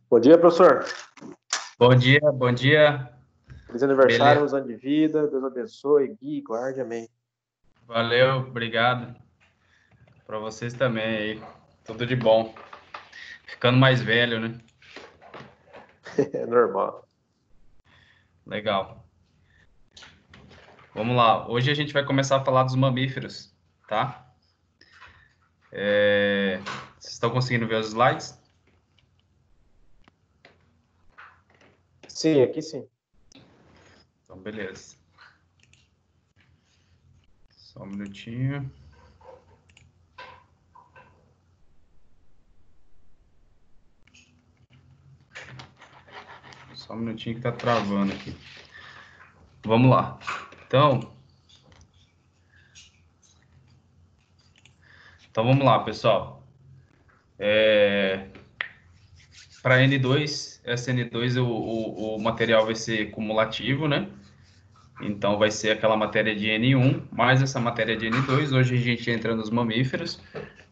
Bom dia, professor. Bom dia, bom dia. Feliz aniversário, Beleza. uns anos de vida. Deus abençoe, guie, guarde, amém. Valeu, obrigado. Para vocês também aí. Tudo de bom. Ficando mais velho, né? É normal. Legal. Vamos lá. Hoje a gente vai começar a falar dos mamíferos, tá? Vocês estão conseguindo ver os slides? Sim, aqui sim. Então, beleza. Só um minutinho. Só um minutinho que tá travando aqui. Vamos lá. Então vamos lá, pessoal. Para N2, essa N2, o material vai ser cumulativo, né? Então, vai ser aquela matéria de N1, mais essa matéria de N2. Hoje a gente entra nos mamíferos.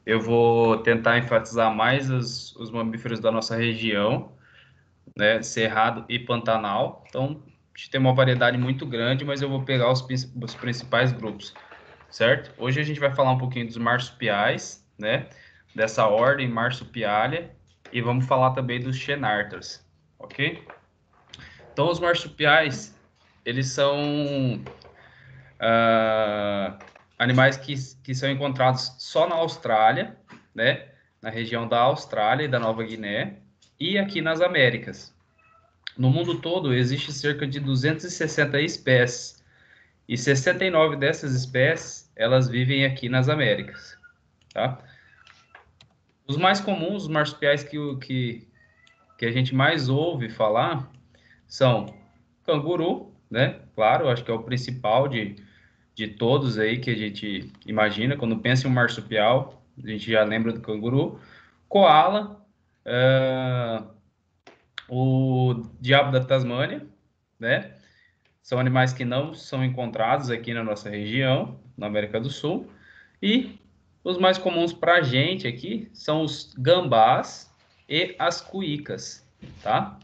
Eu vou tentar enfatizar mais os mamíferos da nossa região, né? Cerrado e Pantanal. Então, a gente tem uma variedade muito grande, mas eu vou pegar os principais grupos, certo? Hoje a gente vai falar um pouquinho dos marsupiais, né? Dessa ordem Marsupialia, e vamos falar também dos Xenartras, ok? Então, os marsupiais, eles são animais que são encontrados só na Austrália, né? Na região da Austrália e da Nova Guiné, e aqui nas Américas. No mundo todo, existe cerca de 260 espécies, e 69 dessas espécies, elas vivem aqui nas Américas, tá? Os mais comuns, os marsupiais que a gente mais ouve falar, são canguru, né? Claro, acho que é o principal de todos aí que a gente imagina. Quando pensa em um marsupial, a gente já lembra do canguru. Koala, o diabo da Tasmânia, né? São animais que não são encontrados aqui na nossa região, na América do Sul. E os mais comuns para a gente aqui são os gambás e as cuícas, tá?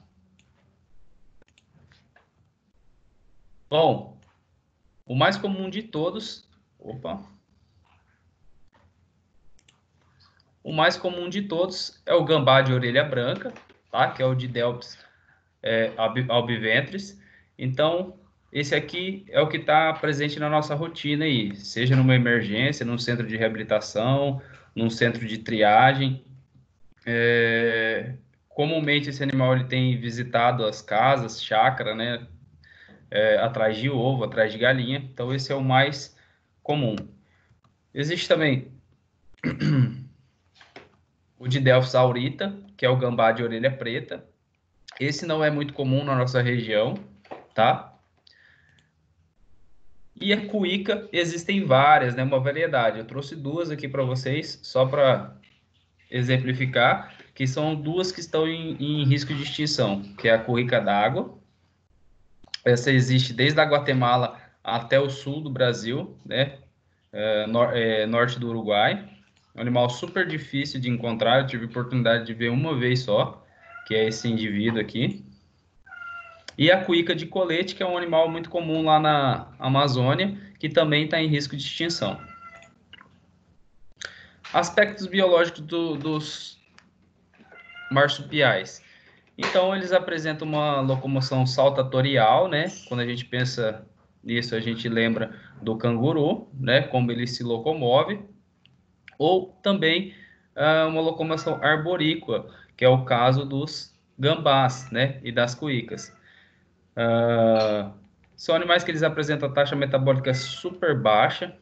Bom, o mais comum de todos... Opa! O mais comum de todos é o gambá de orelha branca, tá? Que é o Didelphis albiventris. Então, esse aqui é o que está presente na nossa rotina aí, seja numa emergência, num centro de reabilitação, num centro de triagem. Comumente esse animal ele tem visitado as casas, chácara, né? Atrás de ovo, atrás de galinha. Então, esse é o mais comum. Existe também o Didelphis aurita, que é o gambá de orelha preta. Esse não é muito comum na nossa região, tá? E a cuíca, existem várias, né? Uma variedade. Eu trouxe duas aqui para vocês, só para exemplificar, que são duas que estão em risco de extinção, que é a cuíca d'água. Essa existe desde a Guatemala até o sul do Brasil, né? Norte do Uruguai. É um animal super difícil de encontrar. Eu tive oportunidade de ver uma vez só, que é esse indivíduo aqui. E a cuíca de colete, que é um animal muito comum lá na Amazônia, que também está em risco de extinção. Aspectos biológicos dos marsupiais. Então, eles apresentam uma locomoção saltatorial, né? Quando a gente pensa nisso, a gente lembra do canguru, né? Como ele se locomove. Ou também uma locomoção arborícola, que é o caso dos gambás, né? E das cuícas. São animais que eles apresentam a taxa metabólica super baixa.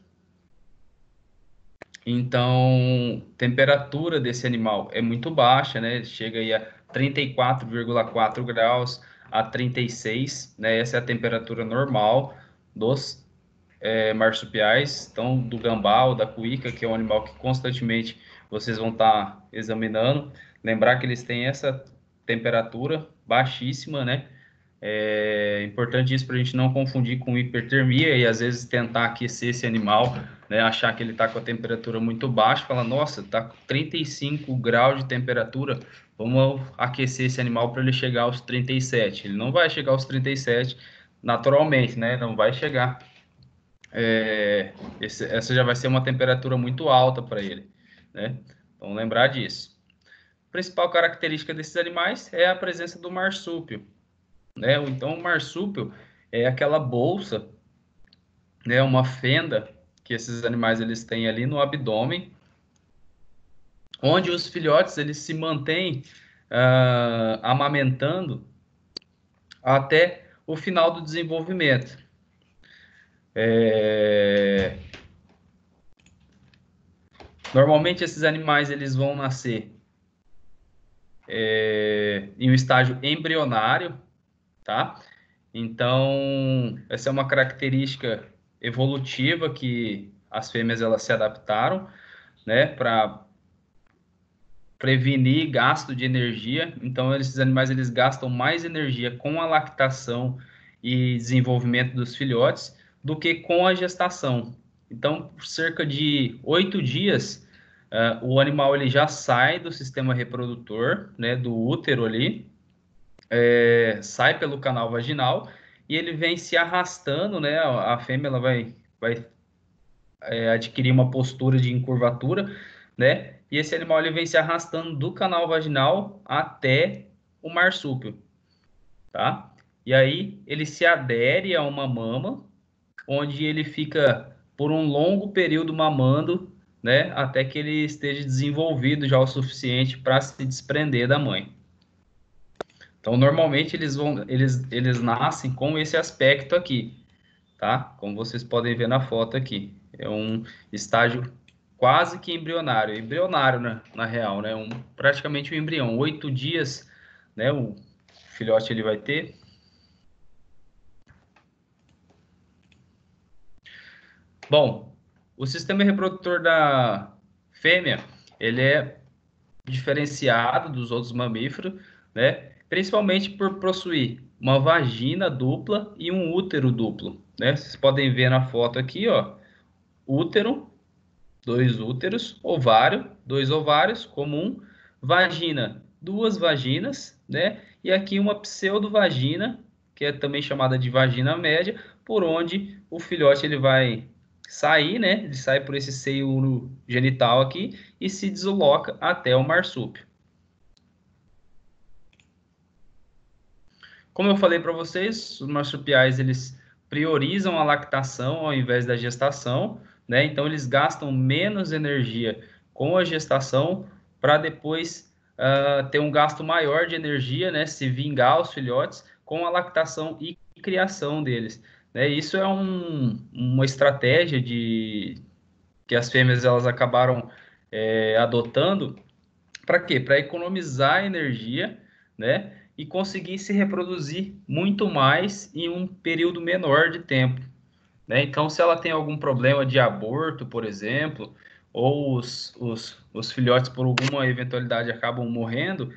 Então, temperatura desse animal é muito baixa, né? Chega aí a 34,4 graus a 36, né? Essa é a temperatura normal dos marsupiais, então do gambá ou da cuíca, que é um animal que constantemente vocês vão estar examinando. Lembrar que eles têm essa temperatura baixíssima, né? É importante isso para a gente não confundir com hipertermia e às vezes tentar aquecer esse animal, né, achar que ele está com a temperatura muito baixa, fala, nossa, está com 35 graus de temperatura, vamos aquecer esse animal para ele chegar aos 37. Ele não vai chegar aos 37 naturalmente, né? Não vai chegar. Essa já vai ser uma temperatura muito alta para ele, né? Então, lembrar disso. A principal característica desses animais é a presença do marsúpio, né? Então, o marsúpio é aquela bolsa, né? Uma fenda que esses animais eles têm ali no abdômen, onde os filhotes eles se mantêm amamentando até o final do desenvolvimento. Normalmente esses animais eles vão nascer em um estágio embrionário, tá? Então, essa é uma característica evolutiva que as fêmeas elas se adaptaram, né, para prevenir gasto de energia. Então, esses animais eles gastam mais energia com a lactação e desenvolvimento dos filhotes do que com a gestação. Então, por cerca de 8 dias, o animal ele já sai do sistema reprodutor, né, do útero ali, sai pelo canal vaginal e ele vem se arrastando, né? A fêmea ela vai adquirir uma postura de encurvatura, né? E esse animal ele vem se arrastando do canal vaginal até o marsúpio, tá? E aí ele se adere a uma mama, onde ele fica por um longo período mamando, né? Até que ele esteja desenvolvido já o suficiente para se desprender da mãe. Então, normalmente eles nascem com esse aspecto aqui, tá? Como vocês podem ver na foto aqui. É um estágio quase que embrionário na real, né? Praticamente um embrião. 8 dias, né? O filhote ele vai ter. Bom, o sistema reprodutor da fêmea, ele é diferenciado dos outros mamíferos, né? Principalmente por possuir uma vagina dupla e um útero duplo, né? Vocês podem ver na foto aqui, ó, útero, 2 úteros, ovário, 2 ovários, comum, vagina, 2 vaginas, né? E aqui uma pseudovagina, que é também chamada de vagina média, por onde o filhote ele vai sair, né? Ele sai por esse seio genital aqui e se desloca até o marsúpio. Como eu falei para vocês, os marsupiais eles priorizam a lactação ao invés da gestação, né? Então eles gastam menos energia com a gestação para depois ter um gasto maior de energia, né? Se vingar os filhotes com a lactação e criação deles, né? Isso é uma estratégia que as fêmeas elas acabaram adotando para quê? Para economizar energia, né? E conseguir se reproduzir muito mais em um período menor de tempo, né? Então, se ela tem algum problema de aborto, por exemplo, ou os filhotes, por alguma eventualidade, acabam morrendo,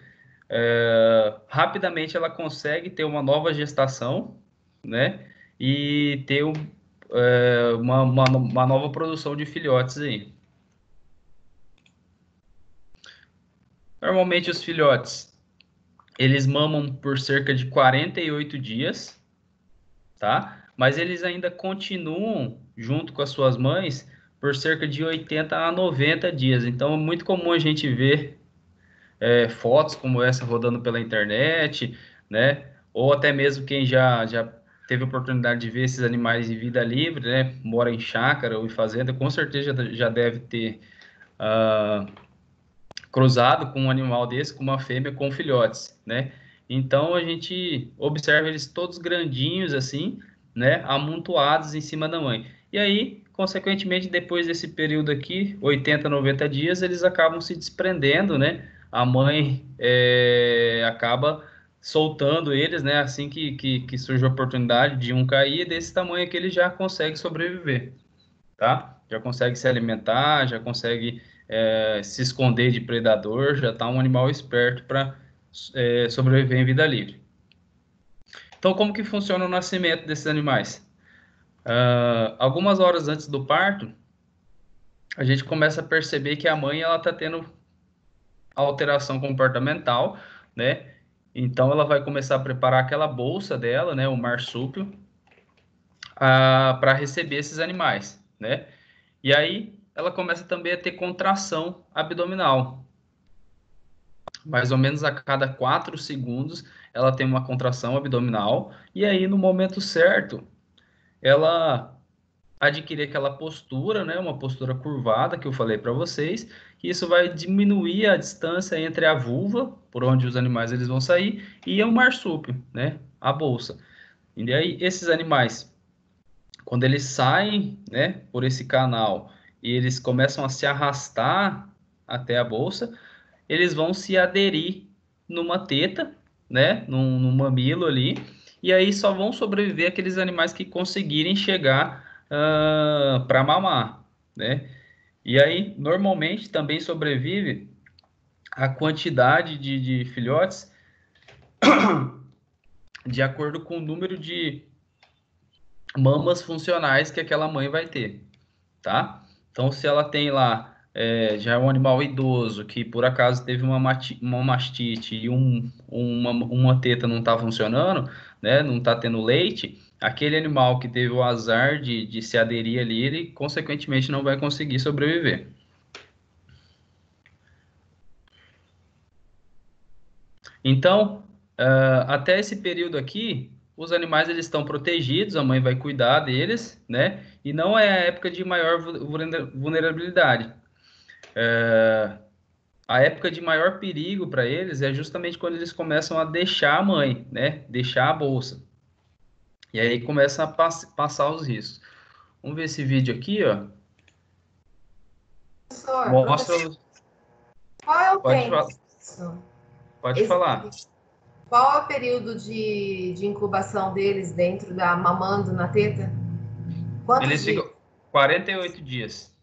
rapidamente ela consegue ter uma nova gestação, né? E ter uma nova produção de filhotes aí. Normalmente, os filhotes eles mamam por cerca de 48 dias, tá? Mas eles ainda continuam junto com as suas mães por cerca de 80 a 90 dias. Então é muito comum a gente ver fotos como essa rodando pela internet, né? Ou até mesmo quem já teve a oportunidade de ver esses animais em vida livre, né? Mora em chácara ou em fazenda, com certeza já deve ter cruzado com um animal desse, com uma fêmea com filhotes, né? Então a gente observa eles todos grandinhos assim, né? Amontoados em cima da mãe. E aí, consequentemente, depois desse período aqui, 80, 90 dias, eles acabam se desprendendo, né? A mãe acaba soltando eles, né? Assim que surge a oportunidade de um cair, desse tamanho que ele já consegue sobreviver, tá? Já consegue se alimentar, já consegue se esconder de predador, já está um animal esperto para sobreviver em vida livre. Então, como que funciona o nascimento desses animais? Algumas horas antes do parto, a gente começa a perceber que a mãe ela está tendo alteração comportamental, né? Então ela vai começar a preparar aquela bolsa dela, né, o marsúpio, para receber esses animais, né? E aí ela começa também a ter contração abdominal. Mais ou menos a cada 4 segundos ela tem uma contração abdominal, e aí no momento certo ela adquirir aquela postura, né, uma postura curvada que eu falei para vocês, que isso vai diminuir a distância entre a vulva, por onde os animais eles vão sair, e o marsúpio, né, a bolsa. E aí esses animais, quando eles saem, né, por esse canal e eles começam a se arrastar até a bolsa, eles vão se aderir numa teta, né, num mamilo ali, e aí só vão sobreviver aqueles animais que conseguirem chegar para mamar, né? E aí, normalmente, também sobrevive a quantidade de filhotes de acordo com o número de mamas funcionais que aquela mãe vai ter, tá? Então, se ela tem lá, já é um animal idoso que por acaso teve uma mastite e uma teta não está funcionando, né? Não está tendo leite, aquele animal que teve o azar de se aderir ali, ele consequentemente não vai conseguir sobreviver. Então, até esse período aqui, os animais eles estão protegidos, a mãe vai cuidar deles, né? E não é a época de maior vulnerabilidade. A época de maior perigo para eles é justamente quando eles começam a deixar a mãe, né? Deixar a bolsa. E aí começa a passar os riscos. Vamos ver esse vídeo aqui, ó. Mostra Professor, os... qual é o Pode tempo? falar. Pode Esse- falar. Qual é o período de incubação deles dentro da mamando na teta? Quantos Eles dias? ficam 48 dias.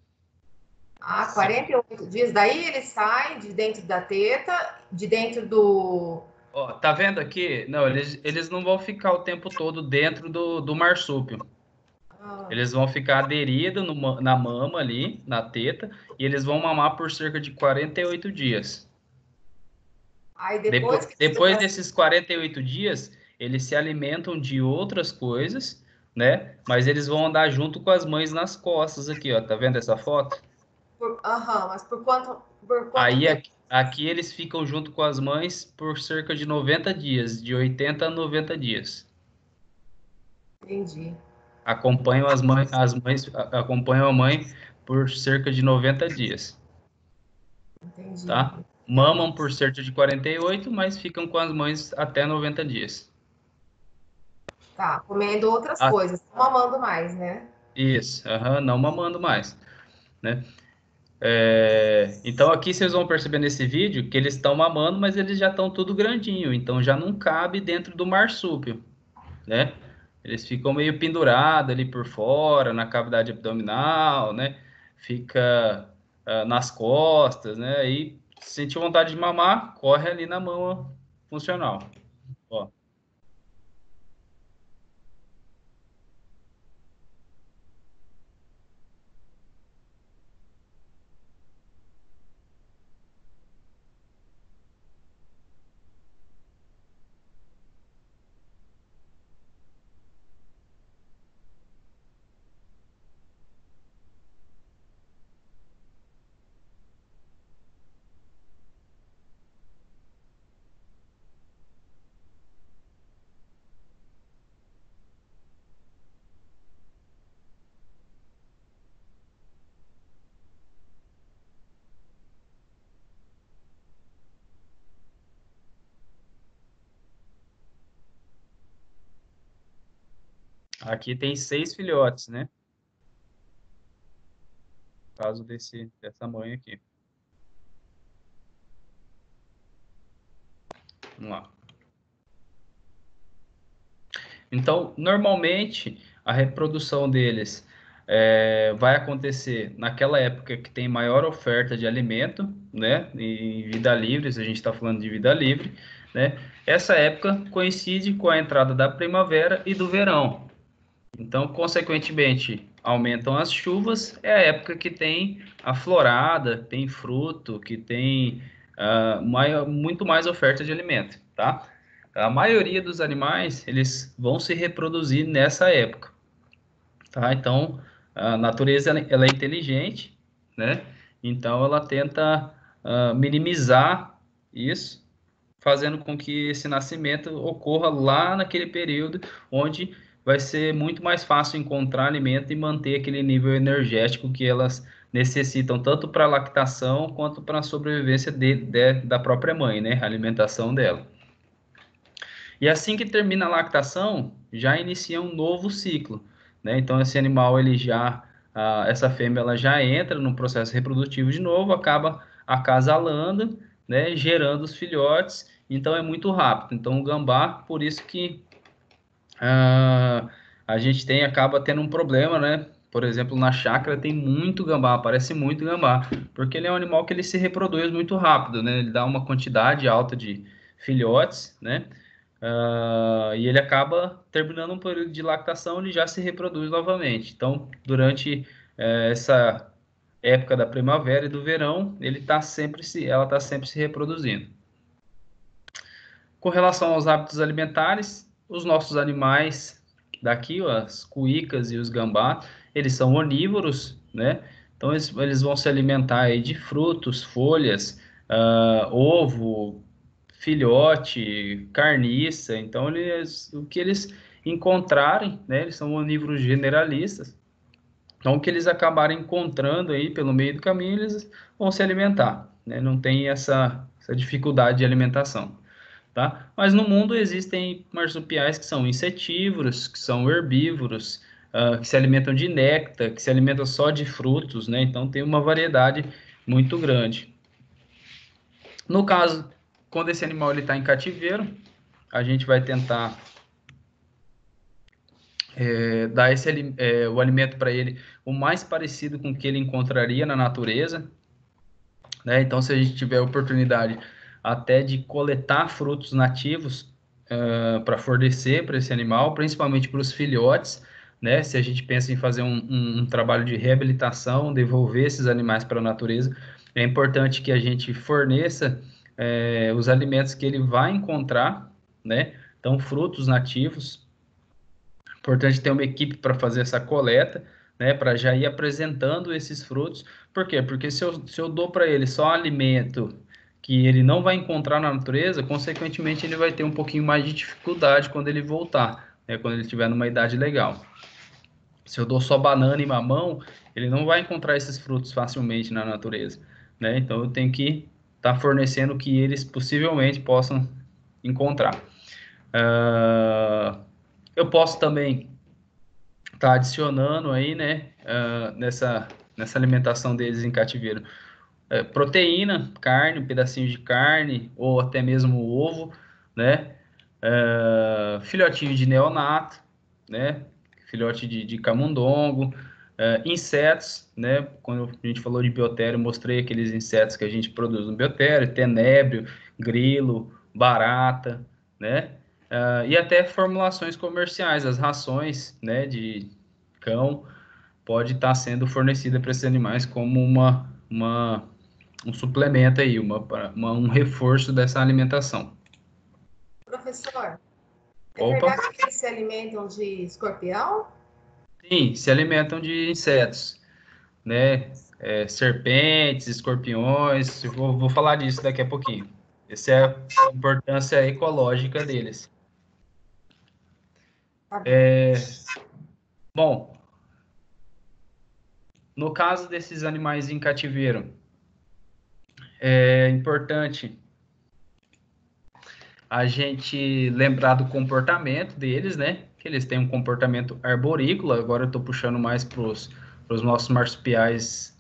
Ah, 48 dias. Daí eles saem de dentro da teta, de dentro do. Ó, tá vendo aqui? Não, eles não vão ficar o tempo todo dentro do marsúpio. Ah, Eles vão ficar aderidos na mama ali, na teta, e eles vão mamar por cerca de 48 dias. aí depois Depois, que depois desses 48 dias, eles se alimentam de outras coisas, né? Mas eles vão andar junto com as mães nas costas aqui, ó. Tá vendo essa foto? Aham, mas por quanto Aí tempo? aqui eles ficam junto com as mães por cerca de 90 dias, de 80 a 90 dias. Entendi, Acompanham a mãe por cerca de 90 dias, entendi. tá? Mamam por cerca de 48, mas ficam com as mães até 90 dias. Tá, comendo outras Ah, coisas, não mamando mais, né? isso, aham, não mamando mais, né? Então aqui vocês vão perceber nesse vídeo que eles estão mamando, mas eles já estão tudo grandinho, então já não cabe dentro do marsúpio, né? Eles ficam meio pendurados ali por fora, na cavidade abdominal, né? Fica nas costas, né? E se sentir vontade de mamar, corre ali na mama funcional. Ó, aqui tem 6 filhotes, né? No caso dessa mãe aqui. Vamos lá. Então, normalmente, a reprodução deles vai acontecer naquela época que tem maior oferta de alimento, né? Em vida livre, se a gente está falando de vida livre, né? Essa época coincide com a entrada da primavera e do verão. Então, consequentemente, aumentam as chuvas, é a época que tem a florada, tem fruto, que tem muito mais oferta de alimento, tá? A maioria dos animais, eles vão se reproduzir nessa época, tá? Então, a natureza, ela é inteligente, né? Então, ela tenta minimizar isso, fazendo com que esse nascimento ocorra lá naquele período onde vai ser muito mais fácil encontrar alimento e manter aquele nível energético que elas necessitam, tanto para a lactação quanto para a sobrevivência da própria mãe, né? A alimentação dela. E assim que termina a lactação, já inicia um novo ciclo, né? Então esse animal, essa fêmea, ela já entra no processo reprodutivo de novo, acaba acasalando, né? Gerando os filhotes. Então é muito rápido. Então o gambá, por isso que ah, a gente acaba tendo um problema, né? Por exemplo, na chácara tem muito gambá, aparece muito gambá, porque ele é um animal que ele se reproduz muito rápido, né? Ele dá uma quantidade alta de filhotes, né? E ele acaba terminando um período de lactação, ele já se reproduz novamente. Então, durante essa época da primavera e do verão, ela está sempre se reproduzindo. Com relação aos hábitos alimentares, os nossos animais daqui, ó, as cuícas e os gambá, eles são onívoros, né? Então eles vão se alimentar aí de frutos, folhas, ovo, filhote, carniça. Então o que eles encontrarem, né? Eles são onívoros generalistas. Então o que eles acabarem encontrando aí pelo meio do caminho, eles vão se alimentar, né? Não tem essa dificuldade de alimentação. Tá? Mas no mundo existem marsupiais que são insetívoros, que são herbívoros, que se alimentam de néctar, que se alimentam só de frutos, né? Então tem uma variedade muito grande. No caso, quando esse animal está em cativeiro, a gente vai tentar dar o alimento para ele o mais parecido com o que ele encontraria na natureza, né? Então, se a gente tiver a oportunidade até de coletar frutos nativos para fornecer para esse animal, principalmente para os filhotes, né? Se a gente pensa em fazer um trabalho de reabilitação, devolver esses animais para a natureza, é importante que a gente forneça os alimentos que ele vai encontrar, né? Então, frutos nativos. Importante ter uma equipe para fazer essa coleta, né? Para já ir apresentando esses frutos. Por quê? Porque se eu dou para ele só alimento que ele não vai encontrar na natureza, consequentemente ele vai ter um pouquinho mais de dificuldade quando ele voltar, né? Quando ele estiver numa idade legal. Se eu dou só banana e mamão, ele não vai encontrar esses frutos facilmente na natureza, né? Então eu tenho que estar fornecendo o que eles possivelmente possam encontrar. Eu posso também estar adicionando aí, né, nessa alimentação deles em cativeiro, proteína, carne, um pedacinho de carne, ou até mesmo ovo, né, filhotinho de neonato, né, filhote de camundongo, insetos, né, quando a gente falou de biotério, mostrei aqueles insetos que a gente produz no biotério, tenébrio, grilo, barata, né, e até formulações comerciais, as rações, né, de cão, pode estar sendo fornecida para esses animais como um suplemento aí, um reforço dessa alimentação. Professor, é Opa! verdade que eles se alimentam de escorpião? Sim, se alimentam de insetos, né? Serpentes, escorpiões, vou falar disso daqui a pouquinho. Essa é a importância ecológica deles. Tá bom. Bom, no caso desses animais em cativeiro, é importante a gente lembrar do comportamento deles, né? Que eles têm um comportamento arborícola. Agora eu estou puxando mais para os nossos marsupiais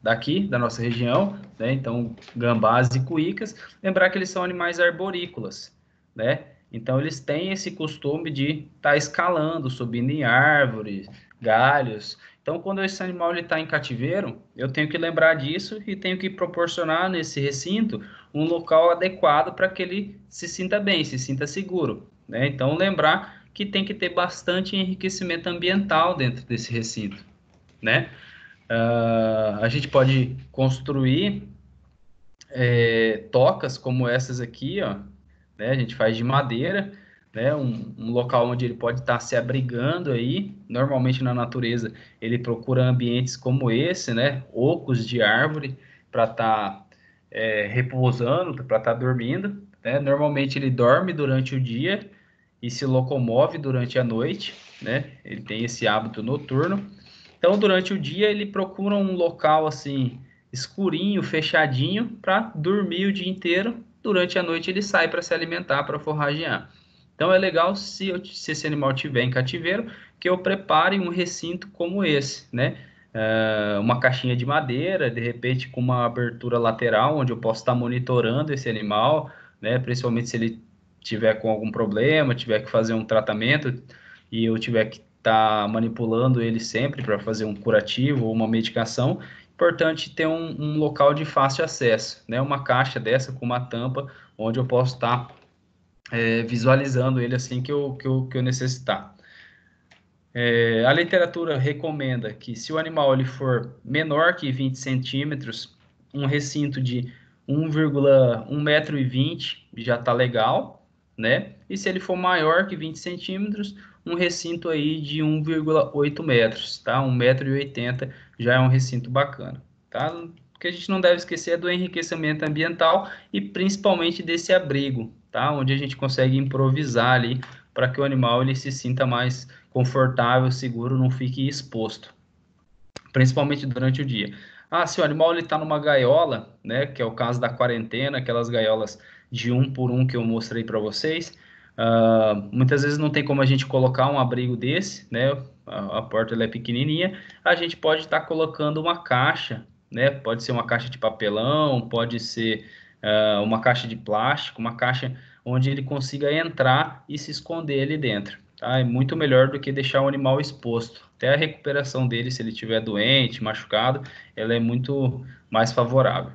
daqui, da nossa região, né? Então, gambás e cuícas. Lembrar que eles são animais arborícolas, né? Então, eles têm esse costume de estar escalando, subindo em árvores, galhos. Então, quando esse animal está em cativeiro, eu tenho que lembrar disso e tenho que proporcionar nesse recinto um local adequado para que ele se sinta bem, se sinta seguro, né? Então, lembrar que tem que ter bastante enriquecimento ambiental dentro desse recinto, né? A gente pode construir tocas como essas aqui, ó, né? A gente faz de madeira, né? Um local onde ele pode estar se abrigando aí. Normalmente na natureza ele procura ambientes como esse, né? Ocos de árvore para estar repousando, para estar dormindo, né? Normalmente ele dorme durante o dia e se locomove durante a noite, né? Ele tem esse hábito noturno. Então, durante o dia, ele procura um local assim, escurinho, fechadinho, para dormir o dia inteiro. Durante a noite, ele sai para se alimentar, para forragear. Então, é legal se esse animal tiver em cativeiro, que eu prepare um recinto como esse, né? Uma caixinha de madeira, de repente com uma abertura lateral, onde eu posso estar monitorando esse animal, né? Principalmente se ele tiver com algum problema, tiver que fazer um tratamento e eu tiver que estar manipulando ele sempre para fazer um curativo ou uma medicação. Importante ter um local de fácil acesso, né? Uma caixa dessa com uma tampa, onde eu posso estar visualizando ele assim que eu necessitar. A literatura recomenda que se o animal ele for menor que 20 centímetros, um recinto de 1,1 metro e 20 já está legal, né? E se ele for maior que 20 centímetros, um recinto aí de 1,8 metros, tá? 1,80 metro já é um recinto bacana, tá? O que a gente não deve esquecer é do enriquecimento ambiental e principalmente desse abrigo, tá? Onde a gente consegue improvisar ali para que o animal ele se sinta mais confortável, seguro, não fique exposto, principalmente durante o dia. Se o animal está numa gaiola, né, que é o caso da quarentena, aquelas gaiolas de 1 por 1 que eu mostrei para vocês, muitas vezes não tem como a gente colocar um abrigo desse, né, a porta ela é pequenininha, a gente pode estar colocando uma caixa, né, pode ser uma caixa de papelão, pode ser uma caixa de plástico, uma caixa onde ele consiga entrar e se esconder ali dentro. Tá? É muito melhor do que deixar o animal exposto. Até a recuperação dele, se ele estiver doente, machucado, ela é muito mais favorável.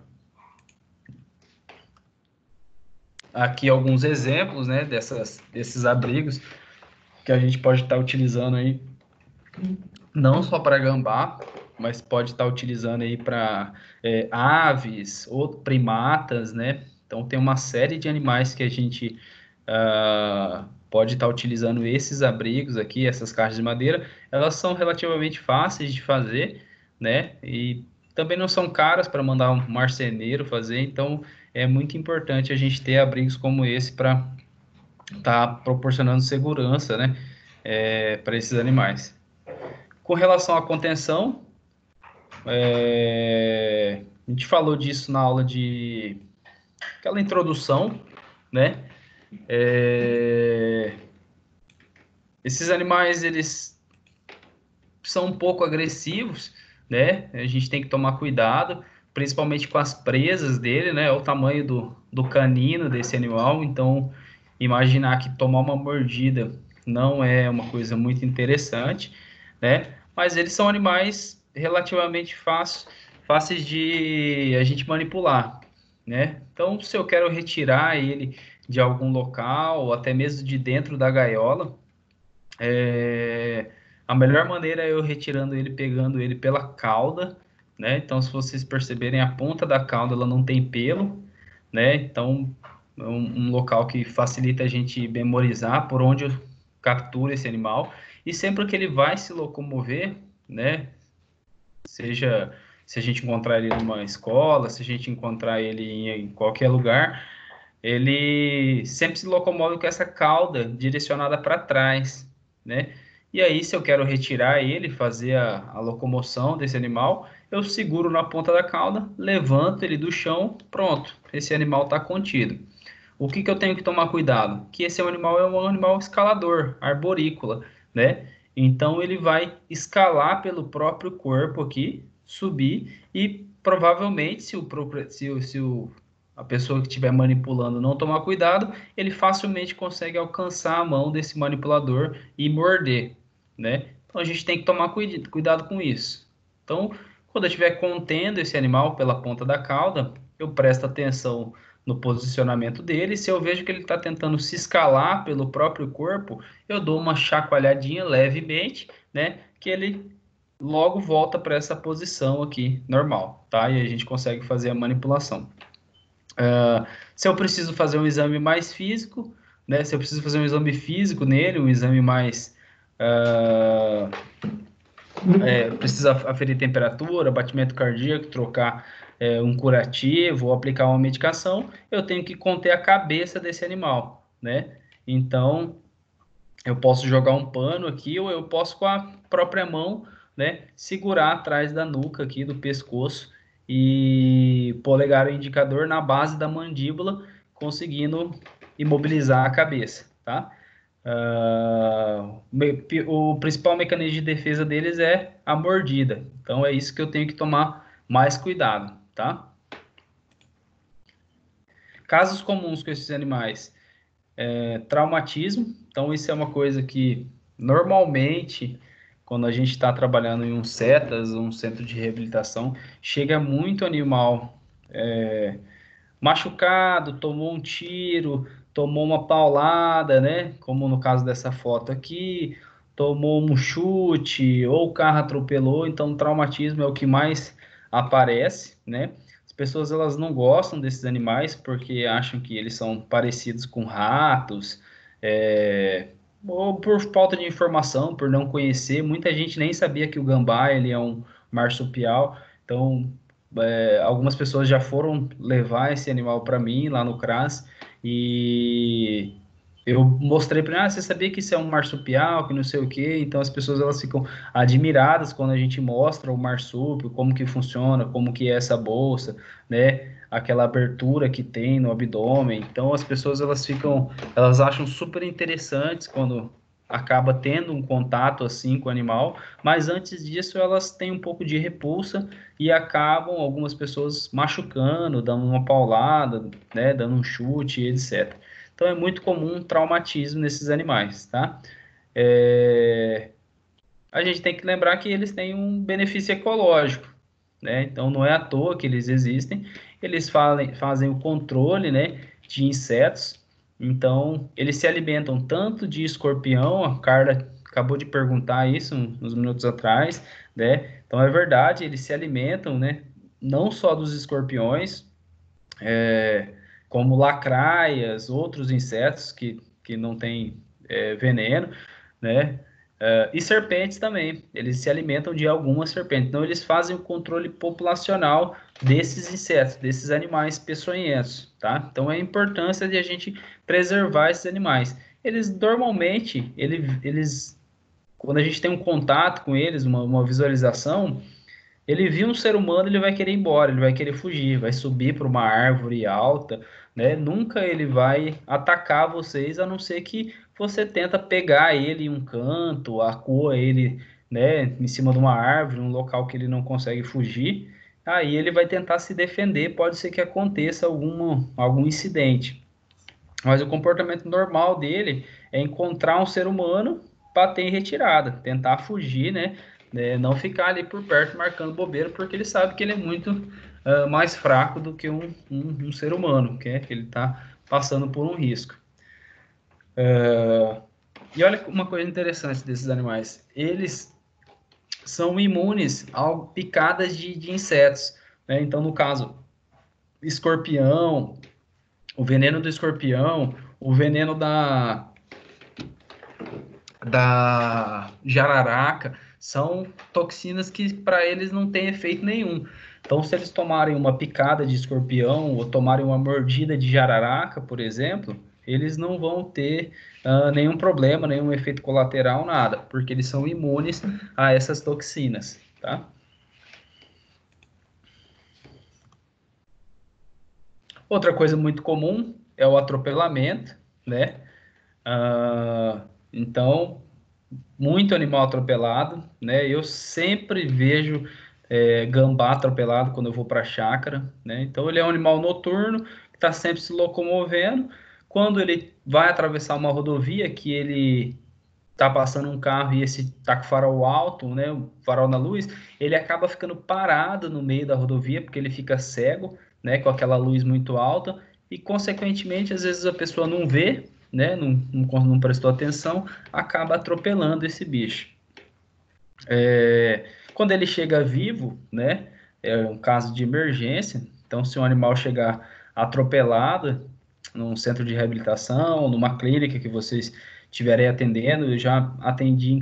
Aqui alguns exemplos, né, desses abrigos que a gente pode estar utilizando aí, não só para gambá, mas pode estar utilizando aí para aves ou primatas, né? Então tem uma série de animais que a gente pode estar utilizando esses abrigos aqui, essas caixas de madeira. Elas são relativamente fáceis de fazer, né? E também não são caras para mandar um marceneiro fazer, então é muito importante a gente ter abrigos como esse para estar proporcionando segurança, né? Para esses animais. Com relação à contenção, a gente falou disso na aula de aquela introdução, né? Esses animais, eles são um pouco agressivos, né? A gente tem que tomar cuidado, principalmente com as presas dele, né? O tamanho do canino desse animal, então imaginar que tomar uma mordida não é uma coisa muito interessante, né? Mas eles são animais relativamente fáceis de a gente manipular, né? Então, se eu quero retirar ele de algum local, ou até mesmo de dentro da gaiola, a melhor maneira é eu retirando ele, pegando ele pela cauda, né? Então, se vocês perceberem, a ponta da cauda ela não tem pelo, né? Então, é um local que facilita a gente memorizar por onde eu capturo esse animal. E sempre que ele vai se locomover, né? Seja se a gente encontrar ele numa escola, se a gente encontrar ele em qualquer lugar, ele sempre se locomove com essa cauda direcionada para trás, né? E aí, se eu quero retirar ele, fazer a locomoção desse animal, eu seguro na ponta da cauda, levanto ele do chão, pronto, esse animal está contido. O que eu tenho que tomar cuidado? Que esse animal é um animal escalador, arborícola, né? Então ele vai escalar pelo próprio corpo aqui, subir e provavelmente se a pessoa que estiver manipulando não tomar cuidado, ele facilmente consegue alcançar a mão desse manipulador e morder, né? Então a gente tem que tomar cuidado com isso. Então, quando eu estiver contendo esse animal pela ponta da cauda, eu presto atenção no posicionamento dele. Se eu vejo que ele está tentando se escalar pelo próprio corpo, eu dou uma chacoalhadinha levemente, né? Que ele logo volta para essa posição aqui, normal, tá? E a gente consegue fazer a manipulação. Se eu preciso fazer um exame mais físico, né? Se eu preciso fazer um exame físico nele, um exame mais... precisa aferir temperatura, batimento cardíaco, trocar um curativo ou aplicar uma medicação, eu tenho que conter a cabeça desse animal, né? Então, eu posso jogar um pano aqui ou eu posso com a própria mão, né, segurar atrás da nuca aqui, do pescoço e polegar o indicador na base da mandíbula, conseguindo imobilizar a cabeça, tá? O principal mecanismo de defesa deles é a mordida. Então, é isso que eu tenho que tomar mais cuidado, tá? Casos comuns com esses animais, traumatismo. Então, isso é uma coisa que, normalmente, quando a gente está trabalhando em um CETAS, um centro de reabilitação, chega muito animal machucado, tomou um tiro, tomou uma paulada, né? Como no caso dessa foto aqui, tomou um chute ou o carro atropelou. Então, o traumatismo é o que mais aparece, né? As pessoas elas não gostam desses animais porque acham que eles são parecidos com ratos, ou por falta de informação, por não conhecer. Muita gente nem sabia que o gambá ele é um marsupial. Então, algumas pessoas já foram levar esse animal para mim lá no CRAS e eu mostrei para ele, você sabia que isso é um marsupial, que não sei o quê? Então as pessoas elas ficam admiradas quando a gente mostra o marsúpio, como que funciona, como que é essa bolsa, né? Aquela abertura que tem no abdômen. Então as pessoas elas acham super interessantes quando acaba tendo um contato assim com o animal, mas antes disso elas têm um pouco de repulsa e acabam algumas pessoas machucando, dando uma paulada, né, dando um chute, etc. Então é muito comum um traumatismo nesses animais, tá? A gente tem que lembrar que eles têm um benefício ecológico, né? Então não é à toa que eles existem. Eles fazem o controle, né, de insetos. Então eles se alimentam tanto de escorpião, a Carla acabou de perguntar isso uns minutos atrás, né? Então é verdade, eles se alimentam, né, não só dos escorpiões, como lacraias, outros insetos que não têm veneno, né? E serpentes também, eles se alimentam de algumas serpentes. Então, eles fazem o controle populacional desses insetos, desses animais peçonhentos, tá? Então, é a importância de a gente preservar esses animais. Eles, normalmente, quando a gente tem um contato com eles, uma visualização, ele viu um ser humano, ele vai querer ir embora, ele vai querer fugir, vai subir para uma árvore alta, né? Nunca ele vai atacar vocês, a não ser que você tenta pegar ele em um canto, acuar ele, né, em cima de uma árvore, um local que ele não consegue fugir. Aí ele vai tentar se defender, pode ser que aconteça algum incidente. Mas o comportamento normal dele é encontrar um ser humano, bater em retirada, tentar fugir, né? Não ficar ali por perto marcando bobeira, porque ele sabe que ele é muito mais fraco do que um ser humano, que ele está passando por um risco. E olha uma coisa interessante desses animais: eles são imunes a picadas de insetos, né? Então, no caso, escorpião, o veneno do escorpião, o veneno da jararaca, são toxinas que para eles não tem efeito nenhum. Então, se eles tomarem uma picada de escorpião ou tomarem uma mordida de jararaca, por exemplo, eles não vão ter nenhum problema, nenhum efeito colateral, nada, porque eles são imunes a essas toxinas, tá? Outra coisa muito comum é o atropelamento, né? Então, muito animal atropelado, né? Eu sempre vejo gambá atropelado quando eu vou para a chácara, né? Então, ele é um animal noturno que está sempre se locomovendo. Quando ele vai atravessar uma rodovia que ele tá passando um carro e esse tá com o farol alto, né, o farol na luz, ele acaba ficando parado no meio da rodovia porque ele fica cego, né, com aquela luz muito alta e, consequentemente, às vezes a pessoa não vê, né, não prestou atenção, acaba atropelando esse bicho. Quando ele chega vivo, né, é um caso de emergência, então se um animal chegar atropelado num centro de reabilitação, numa clínica que vocês estiverem atendendo, eu já atendi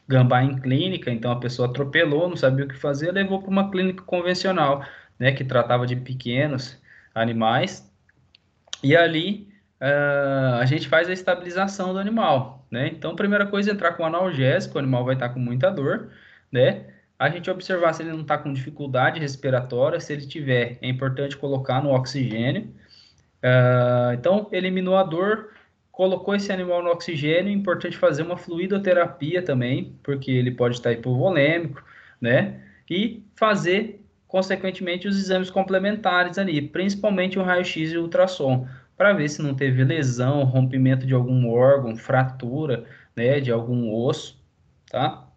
gambá em clínica, então a pessoa atropelou, não sabia o que fazer, levou para uma clínica convencional, né, que tratava de pequenos animais, e ali a gente faz a estabilização do animal, né? Então, a primeira coisa é entrar com analgésico, o animal vai estar com muita dor, né? A gente observar se ele não está com dificuldade respiratória, se ele tiver, é importante colocar no oxigênio. Então, eliminou a dor, colocou esse animal no oxigênio, é importante fazer uma fluidoterapia também, porque ele pode estar hipovolêmico, né? E fazer, consequentemente, os exames complementares ali, principalmente o raio-x e o ultrassom, para ver se não teve lesão, rompimento de algum órgão, fratura, né, de algum osso, tá?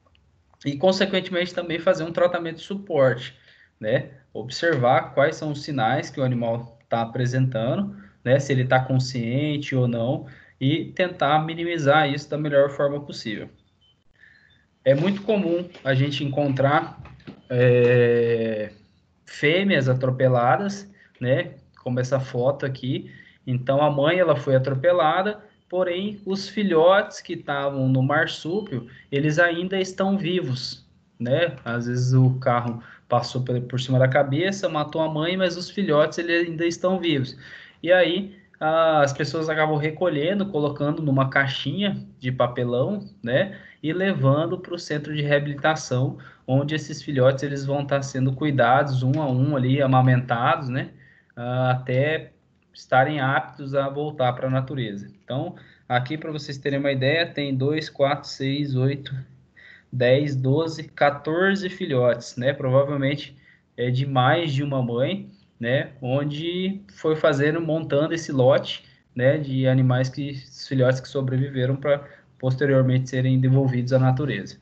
E, consequentemente, também fazer um tratamento de suporte, né? Observar quais são os sinais que o animal está apresentando, né? Se ele está consciente ou não, e tentar minimizar isso da melhor forma possível. É muito comum a gente encontrar fêmeas atropeladas, né? Como essa foto aqui. Então, a mãe ela foi atropelada, porém, os filhotes que estavam no marsúpio, eles ainda estão vivos, né? Às vezes o carro passou por cima da cabeça, matou a mãe, mas os filhotes eles ainda estão vivos. E aí as pessoas acabam recolhendo, colocando numa caixinha de papelão, né? E levando para o centro de reabilitação, onde esses filhotes eles vão estar sendo cuidados um a um ali, amamentados, né? Até estarem aptos a voltar para a natureza. Então, aqui para vocês terem uma ideia, tem 2, 4, 6, 8, 10, 12, 14 filhotes, né? Provavelmente é de mais de uma mãe, né? Onde foi fazendo, montando esse lote, né? De animais filhotes que sobreviveram para posteriormente serem devolvidos à natureza.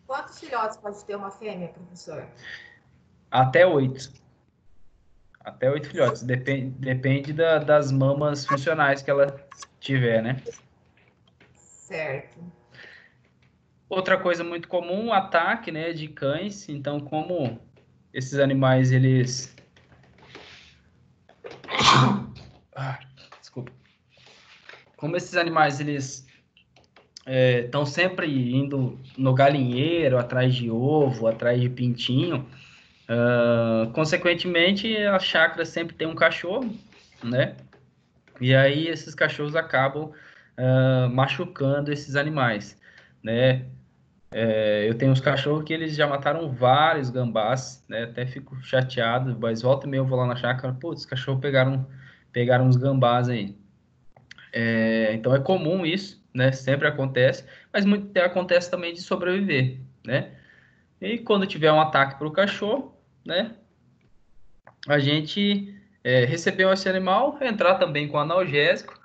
Quantos filhotes pode ter uma fêmea, professor? Até 8. Até 8 filhotes. Depende das mamas funcionais que ela tiver, né? Certo. Outra coisa muito comum, ataque, né, de cães. Então, como esses animais, eles... Desculpa. Como esses animais, eles estão sempre indo no galinheiro, atrás de ovo, atrás de pintinho, consequentemente, a chácara sempre tem um cachorro, né? E aí esses cachorros acabam machucando esses animais, né? Eu tenho uns cachorros que eles já mataram vários gambás, né? Até fico chateado, mas volta e meia eu vou lá na chácara, putz, os cachorros pegaram uns gambás aí. Então é comum isso, né? Sempre acontece, mas muito acontece também de sobreviver, né? E quando tiver um ataque para o cachorro, né? A gente recebeu esse animal, entrar também com analgésico,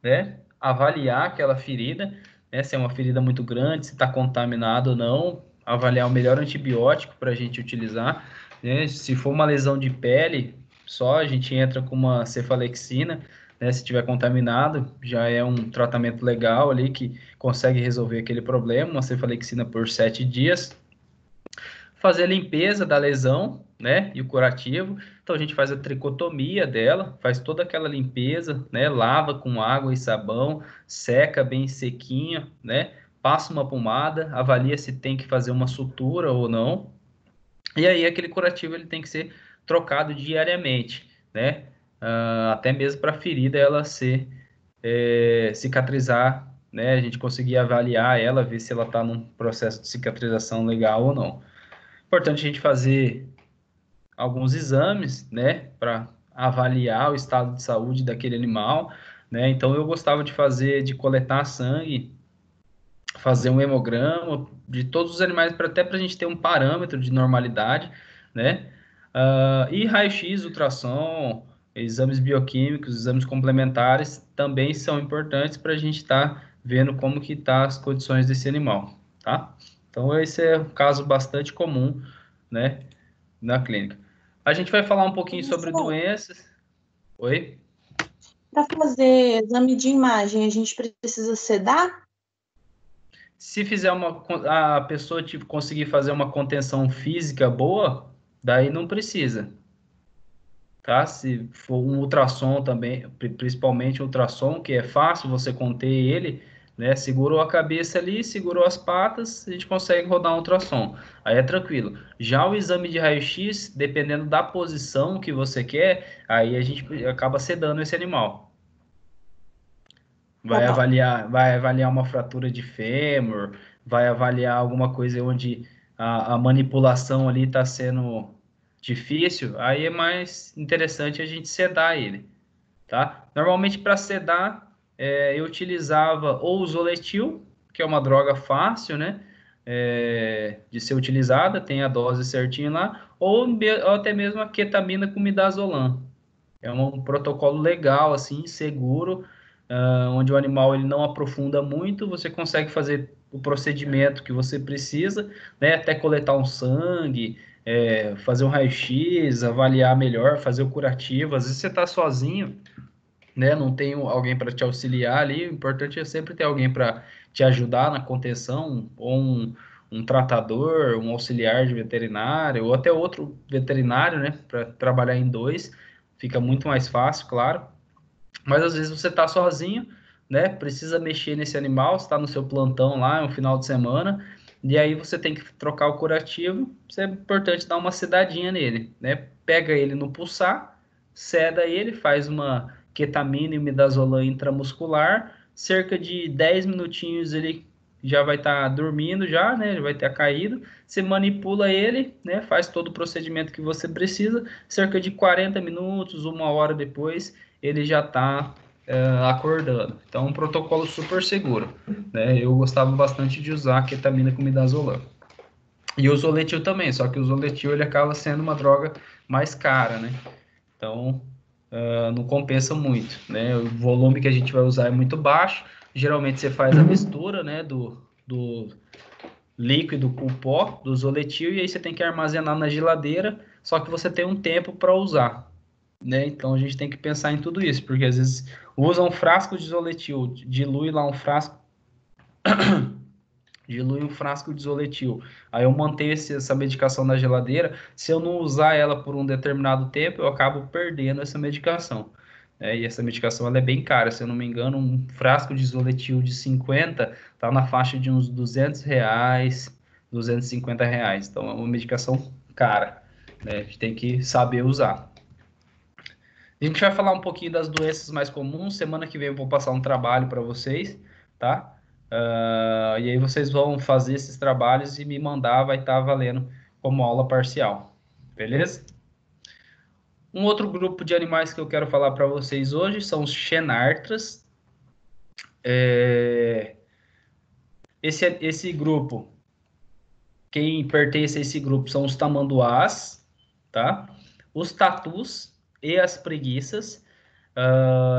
né? Avaliar aquela ferida, né? Se é uma ferida muito grande, se está contaminado ou não, avaliar o melhor antibiótico para a gente utilizar, né? Se for uma lesão de pele, só a gente entra com uma cefalexina, né? Se tiver contaminado, já é um tratamento legal ali que consegue resolver aquele problema, uma cefalexina por 7 dias. Fazer a limpeza da lesão, né, e o curativo. Então a gente faz a tricotomia dela, faz toda aquela limpeza, né, lava com água e sabão, seca bem sequinha, né, passa uma pomada, avalia se tem que fazer uma sutura ou não. E aí aquele curativo ele tem que ser trocado diariamente, né, até mesmo para a ferida ela cicatrizar, né, a gente conseguir avaliar ela, ver se ela está num processo de cicatrização legal ou não. Importante a gente fazer alguns exames, né, para avaliar o estado de saúde daquele animal, né? Então eu gostava de coletar sangue, fazer um hemograma de todos os animais para até para a gente ter um parâmetro de normalidade, né? E raio-x, ultrassom, exames bioquímicos, exames complementares também são importantes para a gente estar vendo como que tá as condições desse animal, tá? Então esse é um caso bastante comum, né, na clínica. A gente vai falar um pouquinho sobre doenças. Oi? Para fazer exame de imagem, a gente precisa sedar? Se fizer a pessoa tipo, conseguir fazer uma contenção física boa, daí não precisa, tá? Se for um ultrassom também, principalmente ultrassom, que é fácil você conter ele, né? Segurou a cabeça ali, segurou as patas, a gente consegue rodar um ultrassom. Aí é tranquilo. Já o exame de raio-x, dependendo da posição que você quer, aí a gente acaba sedando esse animal. Tá bom. Vai avaliar uma fratura de fêmur, vai avaliar alguma coisa onde a manipulação ali está sendo difícil, aí é mais interessante a gente sedar ele, tá? Normalmente para sedar, eu utilizava ou o Zoletil, que é uma droga fácil, né? De ser utilizada, tem a dose certinha lá, ou até mesmo a ketamina com midazolam. É um protocolo legal, assim, seguro, onde o animal ele não aprofunda muito, você consegue fazer o procedimento que você precisa, né? Até coletar um sangue, fazer um raio-x, avaliar melhor, fazer o curativo. Às vezes você está sozinho, né? Não tem alguém para te auxiliar ali. O importante é sempre ter alguém para te ajudar na contenção, ou um tratador, um auxiliar de veterinário, ou até outro veterinário, né? Para trabalhar em dois, fica muito mais fácil, claro. Mas às vezes você está sozinho, né? Precisa mexer nesse animal, está no seu plantão lá, é um final de semana, e aí você tem que trocar o curativo. É importante dar uma sedadinha nele, né? Pega ele no pulsar, seda ele, faz uma ketamina e midazolam intramuscular, cerca de 10 minutinhos ele já vai estar dormindo já, né? Ele vai ter caído. Você manipula ele, né? Faz todo o procedimento que você precisa. Cerca de 40 minutos, uma hora depois, ele já está acordando. Então, um protocolo super seguro, né? Eu gostava bastante de usar a ketamina com midazolam. E o Zoletil também, só que o Zoletil ele acaba sendo uma droga mais cara, né? Então, não compensa muito, né? O volume que a gente vai usar é muito baixo. Geralmente você faz a mistura, né, do líquido com pó, do Zoletil, e aí você tem que armazenar na geladeira, só que você tem um tempo para usar, né? Então a gente tem que pensar em tudo isso, porque às vezes usa um frasco de Zoletil, dilui lá um frasco, dilui um frasco de Zoletil. Aí eu mantenho essa medicação na geladeira. Se eu não usar ela por um determinado tempo, eu acabo perdendo essa medicação. E essa medicação ela é bem cara. Se eu não me engano, um frasco de Zoletil de 50 tá na faixa de uns R$ 200, R$ 250. Então é uma medicação cara, né? A gente tem que saber usar. A gente vai falar um pouquinho das doenças mais comuns. Semana que vem eu vou passar um trabalho para vocês, tá? E aí vocês vão fazer esses trabalhos e me mandar, vai estar valendo como aula parcial, beleza? Um outro grupo de animais que eu quero falar para vocês hoje são os xenartras. Esse grupo, quem pertence a esse grupo são os tamanduás, tá? Os tatus e as preguiças.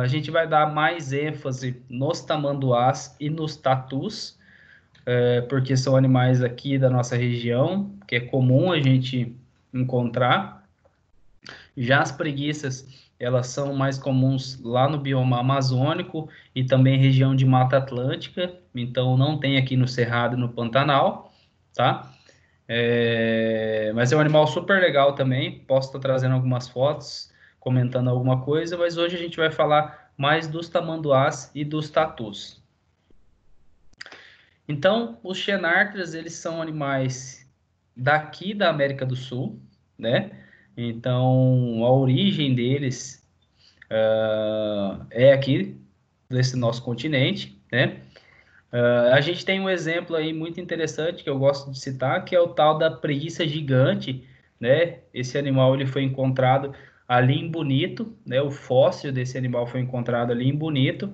A gente vai dar mais ênfase nos tamanduás e nos tatus, porque são animais aqui da nossa região, que é comum a gente encontrar. Já as preguiças, elas são mais comuns lá no bioma amazônico e também região de Mata Atlântica, então não tem aqui no Cerrado e no Pantanal, tá? Mas é um animal super legal também, posso estar trazendo algumas fotos, comentando alguma coisa, mas hoje a gente vai falar mais dos tamanduás e dos tatus. Então, os xenartras, eles são animais daqui da América do Sul, né? Então, a origem deles é aqui, desse nosso continente, né? A gente tem um exemplo aí muito interessante que eu gosto de citar, que é o tal da preguiça gigante, né? Esse animal ele foi encontrado ali em Bonito, né? O fóssil desse animal foi encontrado ali em Bonito,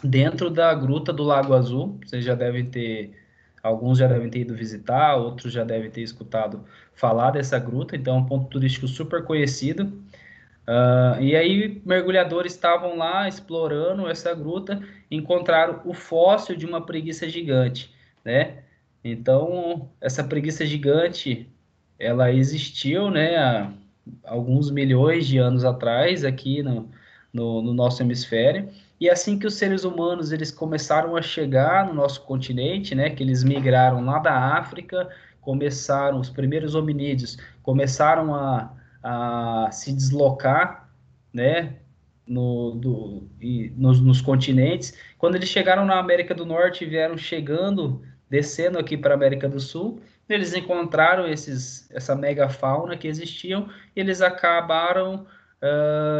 dentro da gruta do Lago Azul. Alguns já devem ter ido visitar, outros já devem ter escutado falar dessa gruta, então é um ponto turístico super conhecido. E aí, mergulhadores estavam lá explorando essa gruta, encontraram o fóssil de uma preguiça gigante, né? Então, essa preguiça gigante, ela existiu, né, há alguns milhões de anos atrás, aqui no nosso hemisfério. E assim que os seres humanos eles começaram a chegar no nosso continente, né, que eles migraram lá da África, começaram, os primeiros hominídeos começaram a se deslocar, né, nos continentes. Quando eles chegaram na América do Norte, vieram chegando, descendo aqui para a América do Sul, eles encontraram essa megafauna que existiam, e eles acabaram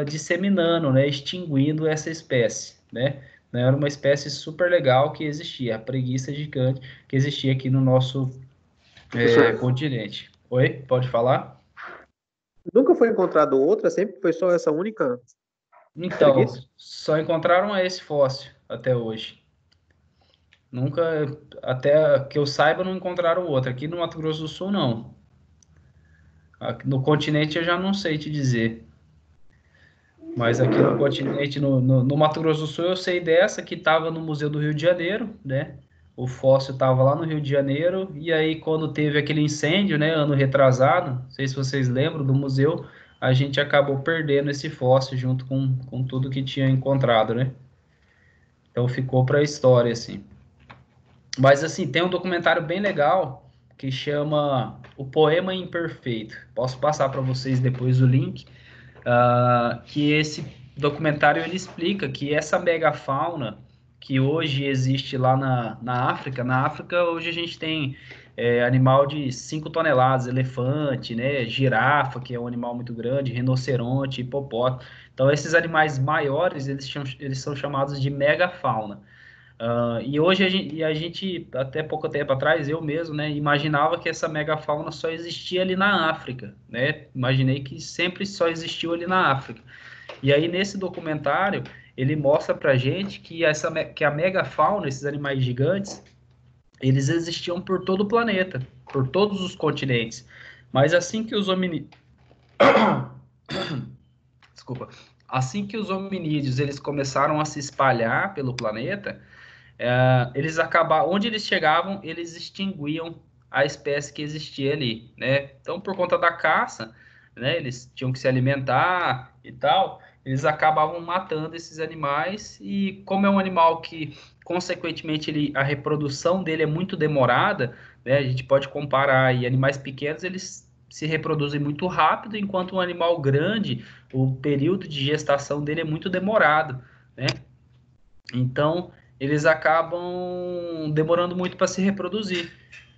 disseminando, né, extinguindo essa espécie, né? Era uma espécie super legal que existia, a preguiça gigante que existia aqui no nosso continente. Oi, pode falar? Nunca foi encontrado outra, sempre foi só essa única Então, preguiça? só encontraram esse fóssil até hoje. Nunca, até que eu saiba, não encontraram outra. Aqui no Mato Grosso do Sul, não. No continente eu já não sei te dizer. Mas aqui no continente, no Mato Grosso do Sul, eu sei dessa que estava no Museu do Rio de Janeiro, né? O fóssil estava lá no Rio de Janeiro, e aí quando teve aquele incêndio, né, ano retrasado, não sei se vocês lembram do museu, a gente acabou perdendo esse fóssil junto com tudo que tinha encontrado, né? Então ficou para a história, assim. Mas, assim, tem um documentário bem legal que chama O Poema Imperfeito. Posso passar para vocês depois o link. Que esse documentário ele explica que essa megafauna que hoje existe lá na África hoje a gente tem animal de 5 toneladas, elefante, né, girafa, que é um animal muito grande, rinoceronte, hipopótamo. Então, esses animais maiores, eles são chamados de megafauna. E hoje a gente, até pouco tempo atrás, eu mesmo, né, imaginava que essa megafauna só existia ali na África, né? Imaginei que sempre só existiu ali na África. E aí, nesse documentário, ele mostra pra gente que a megafauna, esses animais gigantes, eles existiam por todo o planeta, por todos os continentes. Mas assim que os hominídeos... Desculpa. Assim que os hominídeos eles começaram a se espalhar pelo planeta, eles acabavam, onde eles chegavam, eles extinguiam a espécie que existia ali, né? Então, por conta da caça, né, eles tinham que se alimentar e tal, eles acabavam matando esses animais, e como é um animal que, consequentemente, a reprodução dele é muito demorada, né? A gente pode comparar aí, animais pequenos, eles se reproduzem muito rápido, enquanto um animal grande, o período de gestação dele é muito demorado, né? Então, eles acabam demorando muito para se reproduzir.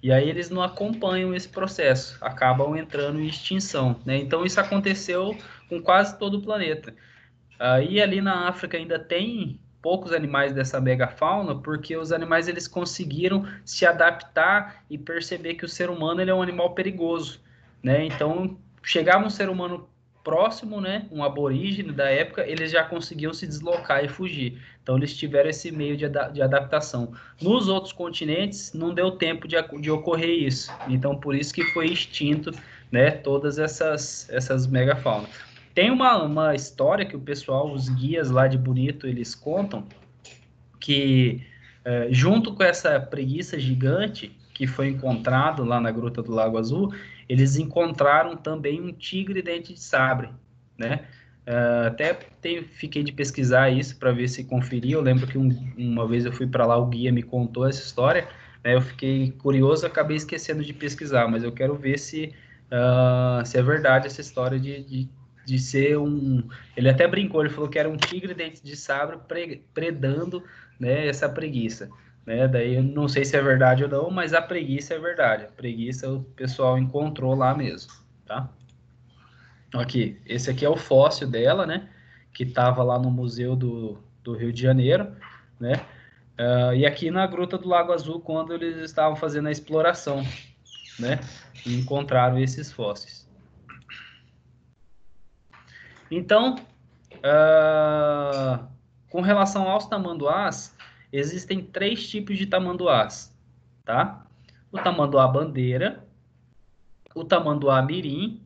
E aí eles não acompanham esse processo, acabam entrando em extinção, né? Então, isso aconteceu com quase todo o planeta. E ali na África ainda tem poucos animais dessa megafauna, porque os animais eles conseguiram se adaptar e perceber que o ser humano ele é um animal perigoso, né? Então, chegava um ser humano próximo, né, um aborígene da época, eles já conseguiam se deslocar e fugir. Então, eles tiveram esse meio de adaptação. Nos outros continentes, não deu tempo de ocorrer isso. Então, por isso que foi extinto, né, todas essas megafaunas. Tem uma história que o pessoal, os guias lá de Bonito, eles contam que, junto com essa preguiça gigante que foi encontrado lá na Gruta do Lago Azul, eles encontraram também um tigre dente de sabre, né? Até fiquei de pesquisar isso para ver se conferia. Eu lembro que uma vez eu fui para lá, o guia me contou essa história, né? Eu fiquei curioso, acabei esquecendo de pesquisar, mas eu quero ver se é verdade essa história de ser um... Ele até brincou, ele falou que era um tigre dente de sabre predando, né, essa preguiça. Né? Daí eu não sei se é verdade ou não, mas a preguiça é verdade. A preguiça o pessoal encontrou lá mesmo, tá? Aqui, esse aqui é o fóssil dela, né? Que estava lá no Museu do Rio de Janeiro, né? E aqui na Gruta do Lago Azul, quando eles estavam fazendo a exploração, né? E encontraram esses fósseis. Então, com relação aos tamanduás, existem 3 tipos de tamanduás, tá? O tamanduá bandeira, o tamanduá mirim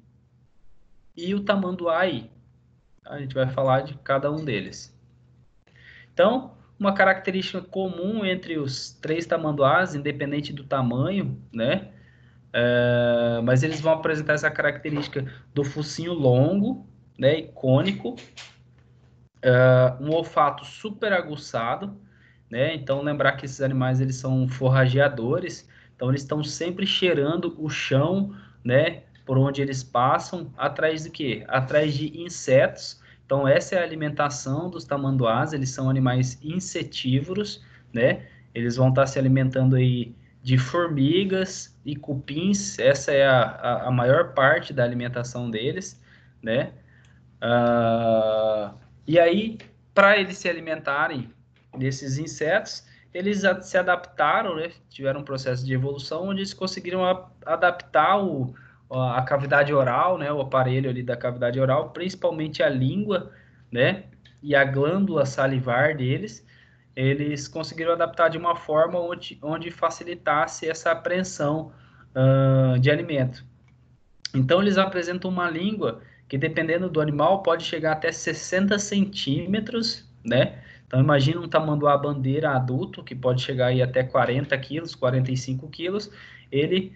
e o tamanduá-aí. A gente vai falar de cada um deles. Então, uma característica comum entre os 3 tamanduás, independente do tamanho, né? mas eles vão apresentar essa característica do focinho longo, né, e cônico, um olfato super aguçado, né? Então lembrar que esses animais eles são forrageadores, então eles estão sempre cheirando o chão, né, por onde eles passam, atrás de quê? Atrás de insetos. Então essa é a alimentação dos tamanduás, eles são animais insetívoros, né? Eles vão estar se alimentando aí de formigas e cupins, essa é a maior parte da alimentação deles, né? E aí, para eles se alimentarem desses insetos, eles se adaptaram, né? Tiveram um processo de evolução onde eles conseguiram adaptar a cavidade oral, né? O aparelho ali da cavidade oral, principalmente a língua, né? E a glândula salivar deles, eles conseguiram adaptar de uma forma onde facilitasse essa apreensão de alimento. Então, eles apresentam uma língua que, dependendo do animal, pode chegar até 60 centímetros, né? Então, imagina um tamanduá bandeira adulto, que pode chegar aí até 40 quilos, 45 quilos. Ele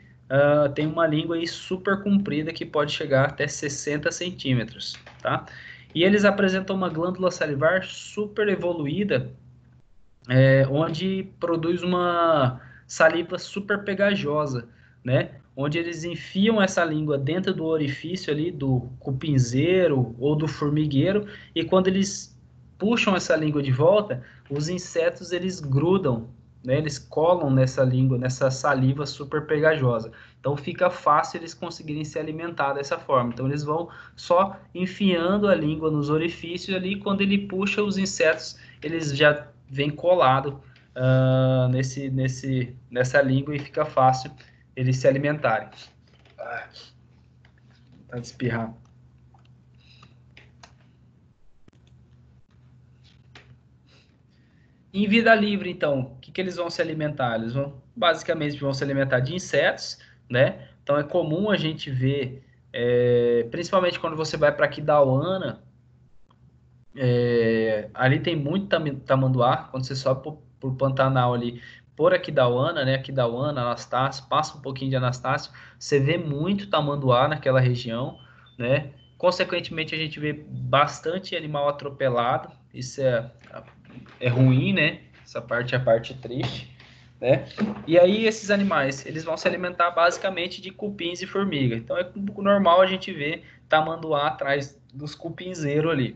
tem uma língua aí super comprida, que pode chegar até 60 centímetros, tá? E eles apresentam uma glândula salivar super evoluída, onde produz uma saliva super pegajosa, né? Onde eles enfiam essa língua dentro do orifício ali do cupinzeiro ou do formigueiro, e quando eles puxam essa língua de volta, os insetos eles grudam, né? Eles colam nessa língua, nessa saliva super pegajosa. Então fica fácil eles conseguirem se alimentar dessa forma. Então eles vão só enfiando a língua nos orifícios ali, quando ele puxa os insetos, eles já vêm colado nessa língua e fica fácil eles se alimentarem. Tá de espirrar. Em vida livre, então, o que eles vão se alimentar? Eles basicamente vão se alimentar de insetos, né? Então é comum a gente ver, principalmente quando você vai para Aquidauana, ali tem muito tamanduá, quando você sobe por Pantanal ali, por Aquidauana, né? Aquidauana, Anastácio, passa um pouquinho de Anastácio, você vê muito tamanduá naquela região, né? Consequentemente, a gente vê bastante animal atropelado, isso é ruim, né? Essa parte é a parte triste, né? E aí esses animais, eles vão se alimentar basicamente de cupins e formiga. Então é normal a gente ver tamanduá atrás dos cupinzeiros ali.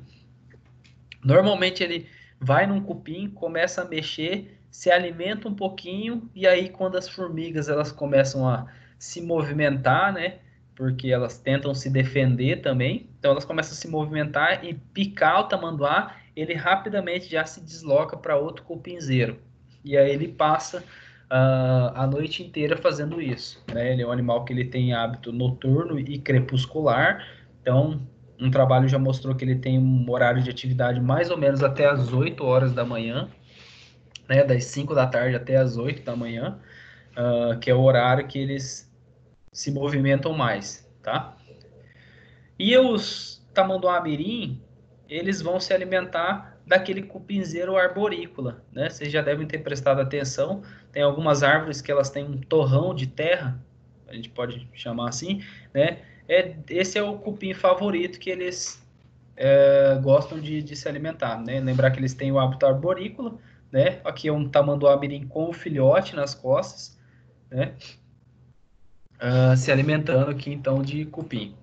Normalmente ele vai num cupim, começa a mexer, se alimenta um pouquinho, e aí quando as formigas elas começam a se movimentar, né? Porque elas tentam se defender também, então elas começam a se movimentar e picar o tamanduá, ele rapidamente já se desloca para outro cupinzeiro. E aí ele passa a noite inteira fazendo isso, né? Ele é um animal que ele tem hábito noturno e crepuscular, então um trabalho já mostrou que ele tem um horário de atividade mais ou menos até as 8 horas da manhã, né, das 5 da tarde até as 8 da manhã, que é o horário que eles se movimentam mais, tá? E os tamanduá-mirim, eles vão se alimentar daquele cupinzeiro arborícola, né? Vocês já devem ter prestado atenção, tem algumas árvores que elas têm um torrão de terra, a gente pode chamar assim, né? Esse é o cupim favorito que eles gostam de se alimentar, né? Lembrar que eles têm o hábito arborícola, né? Aqui é um tamanduá-mirim com o filhote nas costas, né? Se alimentando aqui então de cupim.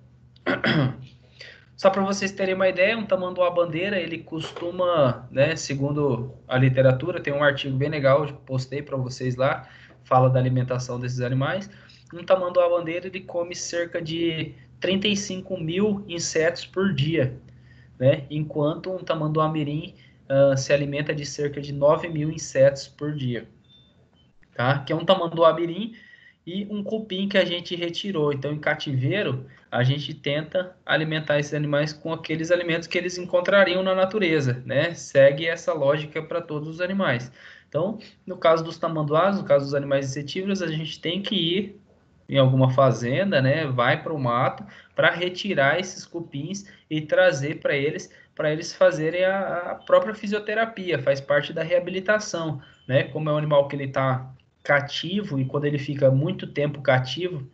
Só para vocês terem uma ideia, um tamanduá-bandeira, ele costuma, né, segundo a literatura, tem um artigo bem legal, postei para vocês lá, fala da alimentação desses animais. Um tamanduá-bandeira, ele come cerca de 35 mil insetos por dia, né? Enquanto um tamanduá-mirim se alimenta de cerca de 9 mil insetos por dia, tá? Que é um tamanduá-mirim e um cupim que a gente retirou. Então, em cativeiro, a gente tenta alimentar esses animais com aqueles alimentos que eles encontrariam na natureza, né? Segue essa lógica para todos os animais. Então, no caso dos tamanduás, no caso dos animais insetívoros, a gente tem que ir em alguma fazenda, né? Vai para o mato para retirar esses cupins e trazer para eles fazerem a própria fisioterapia, faz parte da reabilitação, né? Como é um animal que ele está cativo, e quando ele fica muito tempo cativo,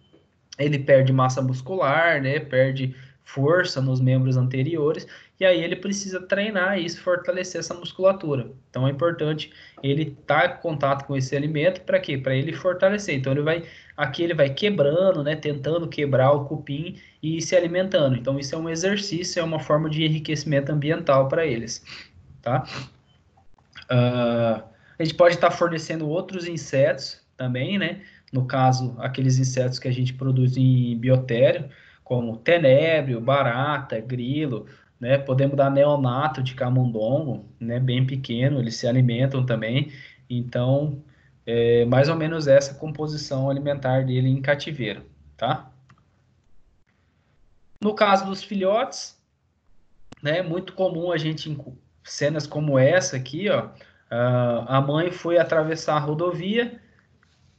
ele perde massa muscular, né? Perde força nos membros anteriores, e aí ele precisa treinar isso, fortalecer essa musculatura. Então é importante ele estar em contato com esse alimento para quê? Para ele fortalecer. Então aqui ele vai quebrando, né? Tentando quebrar o cupim e ir se alimentando. Então isso é um exercício, é uma forma de enriquecimento ambiental para eles, tá? A gente pode estar fornecendo outros insetos também, né? No caso, aqueles insetos que a gente produz em biotério, como tenébrio, barata, grilo, né? Podemos dar neonato de camundongo, né? Bem pequeno, eles se alimentam também. Então, é mais ou menos essa composição alimentar dele em cativeiro, tá? No caso dos filhotes, né? Muito comum a gente cenas como essa aqui, ó. A mãe foi atravessar a rodovia,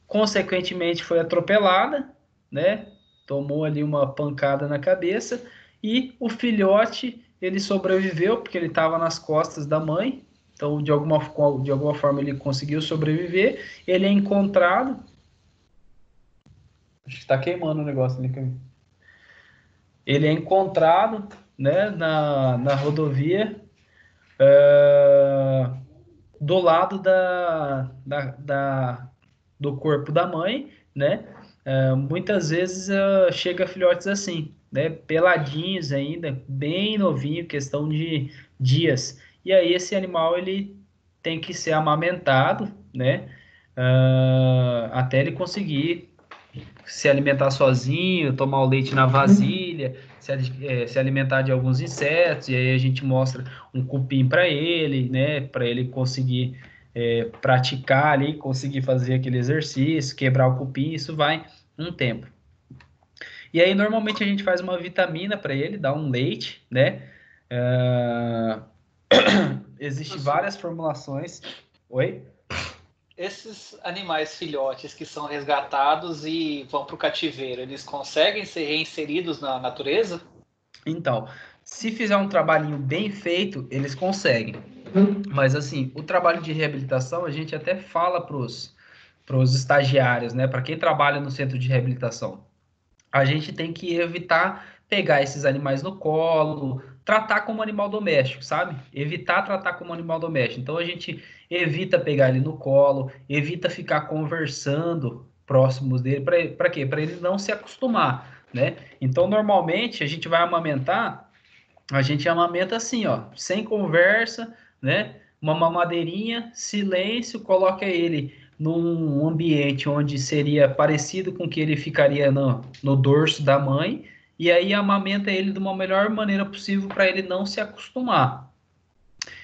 consequentemente foi atropelada, né? Tomou ali uma pancada na cabeça e o filhote ele sobreviveu porque ele estava nas costas da mãe. Então, de alguma forma, ele conseguiu sobreviver. Ele é encontrado. Acho que está queimando o negócio ali. Ele é encontrado, né, na rodovia, do lado do corpo da mãe, né? Muitas vezes chega filhotes assim, né? Peladinhos ainda, bem novinho, questão de dias. E aí esse animal ele tem que ser amamentado, né? Até ele conseguir se alimentar sozinho, tomar o leite na vasilha, se alimentar de alguns insetos, e aí a gente mostra um cupim para ele, né, para ele conseguir praticar ali, conseguir fazer aquele exercício, quebrar o cupim, isso vai um tempo. E aí normalmente a gente faz uma vitamina para ele, dá um leite, né? Existem várias formulações. Oi? Esses animais filhotes que são resgatados e vão para o cativeiro, eles conseguem ser reinseridos na natureza? Então, se fizer um trabalhinho bem feito, eles conseguem. Mas, assim, o trabalho de reabilitação, a gente até fala para os estagiários, né? Para quem trabalha no centro de reabilitação. A gente tem que evitar pegar esses animais no colo, tratar como animal doméstico, sabe? Evitar tratar como animal doméstico. Então a gente evita pegar ele no colo, evita ficar conversando próximos dele, para quê? Para ele não se acostumar, né? Então normalmente a gente vai amamentar, a gente amamenta assim, ó, sem conversa, né? Uma mamadeirinha, silêncio, coloca ele num ambiente onde seria parecido com que ele ficaria no dorso da mãe, e aí amamenta ele de uma melhor maneira possível para ele não se acostumar.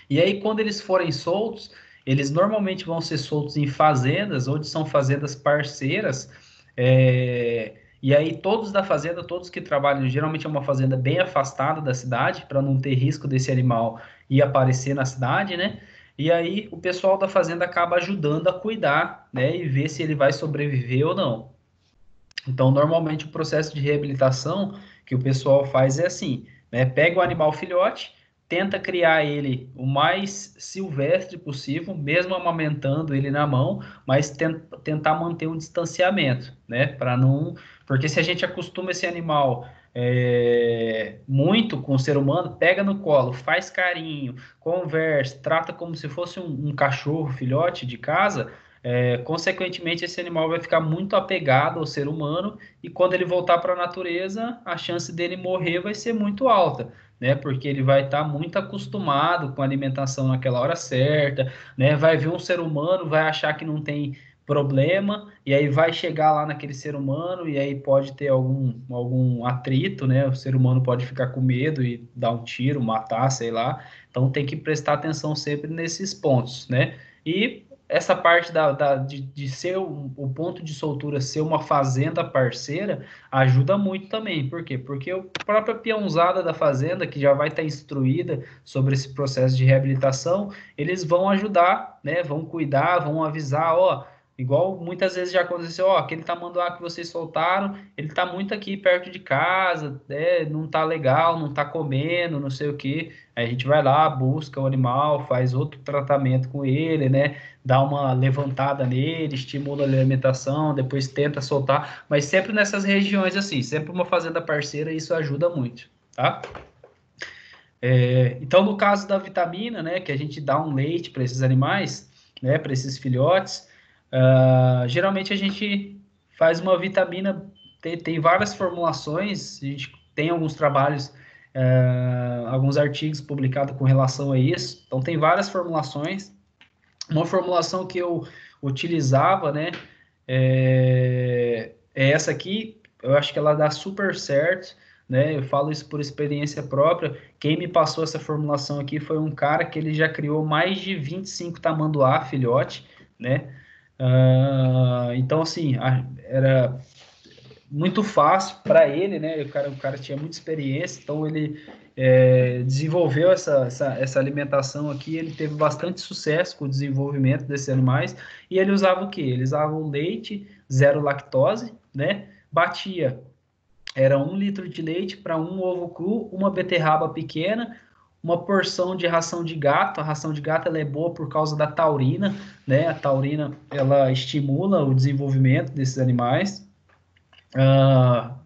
E aí, quando eles forem soltos, eles normalmente vão ser soltos em fazendas, onde são fazendas parceiras, e aí todos da fazenda, todos que trabalham, geralmente é uma fazenda bem afastada da cidade, para não ter risco desse animal ir aparecer na cidade, né? E aí o pessoal da fazenda acaba ajudando a cuidar, né? E ver se ele vai sobreviver ou não. Então, normalmente o processo de reabilitação que o pessoal faz é assim, né? Pega o animal filhote, tenta criar ele o mais silvestre possível, mesmo amamentando ele na mão, mas tentar manter um distanciamento, né? Para não, porque se a gente acostuma esse animal muito com o ser humano, pega no colo, faz carinho, conversa, trata como se fosse um cachorro filhote de casa. Consequentemente, esse animal vai ficar muito apegado ao ser humano e quando ele voltar para a natureza, a chance dele morrer vai ser muito alta, né? Porque ele vai estar muito acostumado com a alimentação naquela hora certa, né? Vai ver um ser humano, vai achar que não tem problema e aí vai chegar lá naquele ser humano e aí pode ter algum atrito, né? O ser humano pode ficar com medo e dar um tiro, matar, sei lá. Então tem que prestar atenção sempre nesses pontos, né? E essa parte de ser o ponto de soltura ser uma fazenda parceira ajuda muito também. Por quê? Porque a própria peãozada da fazenda, que já vai estar instruída sobre esse processo de reabilitação, eles vão ajudar, né? Vão cuidar, vão avisar, ó, Igual muitas vezes já aconteceu, ó, aquele tamanduá que vocês soltaram, ele tá muito aqui perto de casa, né, não tá legal, não tá comendo, não sei o quê. Aí a gente vai lá, busca o animal, faz outro tratamento com ele, né, dá uma levantada nele, estimula a alimentação, depois tenta soltar, mas sempre nessas regiões assim, sempre uma fazenda parceira, isso ajuda muito, tá? Então, no caso da vitamina, né, que a gente dá um leite para esses animais, né, para esses filhotes, geralmente a gente faz uma vitamina, tem várias formulações, a gente tem alguns trabalhos, alguns artigos publicados com relação a isso, então tem várias formulações. Uma formulação que eu utilizava, né, é essa aqui, eu acho que ela dá super certo, né? Eu falo isso por experiência própria. Quem me passou essa formulação aqui foi um cara que ele já criou mais de 25 tamanduá filhote, né? Então, assim, era muito fácil para ele, né? O cara tinha muita experiência, então ele desenvolveu essa alimentação aqui. Ele teve bastante sucesso com o desenvolvimento desses animais. E ele usava o quê? Ele usava o leite zero lactose, né? Batia, era 1 litro de leite para um ovo cru, uma beterraba pequena, uma porção de ração de gato. A ração de gato ela é boa por causa da taurina, né? A taurina ela estimula o desenvolvimento desses animais.